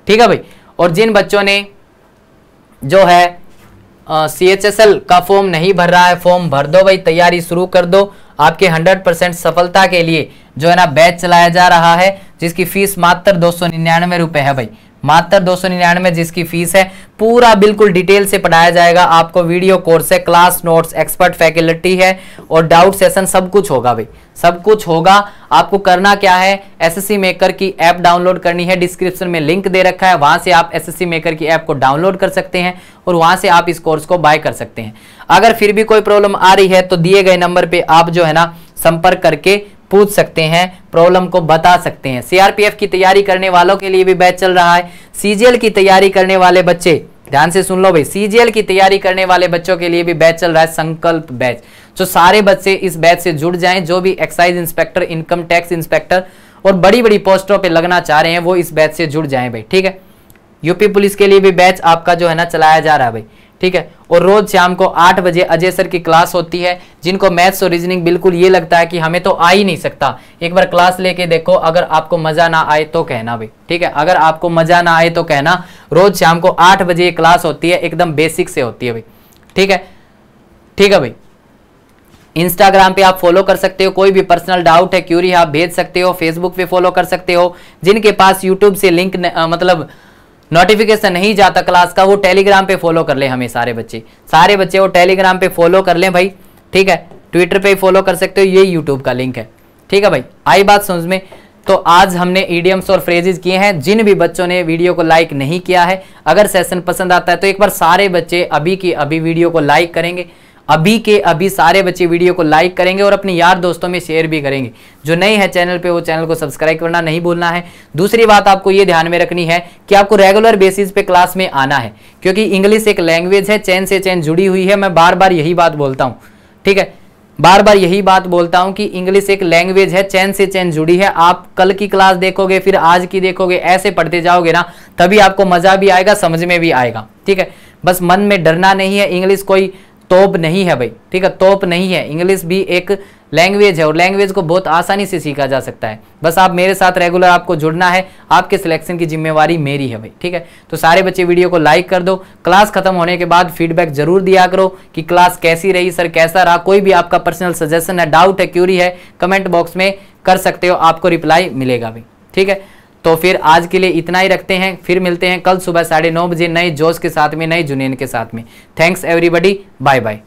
ठीक है भाई। और जिन बच्चों ने जो है CHSL का फॉर्म नहीं भर रहा है, फॉर्म भर दो भाई, तैयारी शुरू कर दो। आपके 100% सफलता के लिए जो है ना बैच चलाया जा रहा है, जिसकी फीस मात्र 299 रुपए है भाई, मात्र 299 जिसकी फीस है। पूरा बिल्कुल डिटेल से पढ़ाया जाएगा आपको, वीडियो कोर्स है, क्लास नोट्स, एक्सपर्ट फैकल्टी है और डाउट सेशन, सब कुछ होगा भाई, सब कुछ होगा। आपको करना क्या है, SSC मेकर की ऐप डाउनलोड करनी है, डिस्क्रिप्शन में लिंक दे रखा है, वहां से आप SSC मेकर की ऐप को डाउनलोड कर सकते हैं और वहां से आप इस कोर्स को बाय कर सकते हैं। अगर फिर भी कोई प्रॉब्लम आ रही है तो दिए गए नंबर पे आप जो है ना संपर्क करके पूछ सकते हैं, प्रॉब्लम को बता सकते हैं। CRPF की तैयारी करने वालों के लिए भी बैच चल रहा है। CGL की तैयारी करने वाले बच्चे ध्यान से सुन लो भाई, CGL की तैयारी करने वाले बच्चों के लिए भी बैच चल रहा है, संकल्प बैच। जो सारे बच्चे इस बैच से जुड़ जाएं, जो भी excise inspector, income tax inspector और बड़ी बड़ी पोस्टों पे लगना चाह रहे हैं, वो इस बैच से जुड़ जाएं भाई। ठीक है, यूपी पुलिस के लिए भी बैच आपका जो है ना चलाया जा रहा है भाई। ठीक है, और रोज शाम को 8 बजे अजय सर की क्लास होती है। जिनको मैथ्स और रीजनिंग बिल्कुल ये लगता है कि हमें तो आ ही नहीं सकता, एक बार क्लास लेके देखो, अगर आपको मजा ना आए तो कहना भाई। ठीक है, अगर आपको मजा ना आए तो कहना। रोज शाम को 8 बजे ये क्लास होती है, एकदम बेसिक से होती है भाई। ठीक है, ठीक है भाई। इंस्टाग्राम पे आप फॉलो कर सकते हो, कोई भी पर्सनल डाउट है, क्यूरी है, आप भेज सकते हो। फेसबुक पे फॉलो कर सकते हो। जिनके पास यूट्यूब से लिंक मतलब नोटिफिकेशन नहीं जाता क्लास का, वो टेलीग्राम पे फॉलो कर ले। हमें सारे बच्चे वो टेलीग्राम पे फॉलो कर लें भाई। ठीक है, ट्विटर पे फॉलो कर सकते हो, ये यूट्यूब का लिंक है। ठीक है भाई, आई बात समझ में। तो आज हमने इडियम्स और फ्रेजेस किए हैं। जिन भी बच्चों ने वीडियो को लाइक नहीं किया है, अगर सेशन पसंद आता है तो एक बार सारे बच्चे अभी के अभी वीडियो को लाइक करेंगे, अभी के अभी सारे बच्चे वीडियो को लाइक करेंगे और अपने यार दोस्तों में शेयर भी करेंगे। जो नए हैं चैनल पे, वो चैनल को सब्सक्राइब करना नहीं भूलना है। दूसरी बात आपको ये ध्यान में रखनी है कि आपको रेगुलर बेसिस पे क्लास में आना है, क्योंकि इंग्लिश एक लैंग्वेज है, चैन से चैन जुड़ी हुई है। मैं बार बार यही बात बोलता हूँ। ठीक है, बार बार यही बात बोलता हूं कि इंग्लिश एक लैंग्वेज है, चैन से चैन जुड़ी है। आप कल की क्लास देखोगे, फिर आज की देखोगे, ऐसे पढ़ते जाओगे ना, तभी आपको मजा भी आएगा, समझ में भी आएगा। ठीक है, बस मन में डरना नहीं है। इंग्लिश कोई तोप नहीं है भाई। ठीक है, तोप नहीं है, इंग्लिश भी एक लैंग्वेज है और लैंग्वेज को बहुत आसानी से सीखा जा सकता है। बस आप मेरे साथ रेगुलर आपको जुड़ना है, आपके सिलेक्शन की जिम्मेवारी मेरी है भाई। ठीक है, तो सारे बच्चे वीडियो को लाइक कर दो। क्लास खत्म होने के बाद फीडबैक जरूर दिया करो कि क्लास कैसी रही, सर कैसा रहा। कोई भी आपका पर्सनल सजेशन है, डाउट है, क्यूरी है, कमेंट बॉक्स में कर सकते हो, आपको रिप्लाई मिलेगा भाई। ठीक है, तो फिर आज के लिए इतना ही रखते हैं। फिर मिलते हैं कल सुबह 9:30 बजे नए जोश के साथ में, नए जुनून के साथ में। Thanks everybody, bye bye.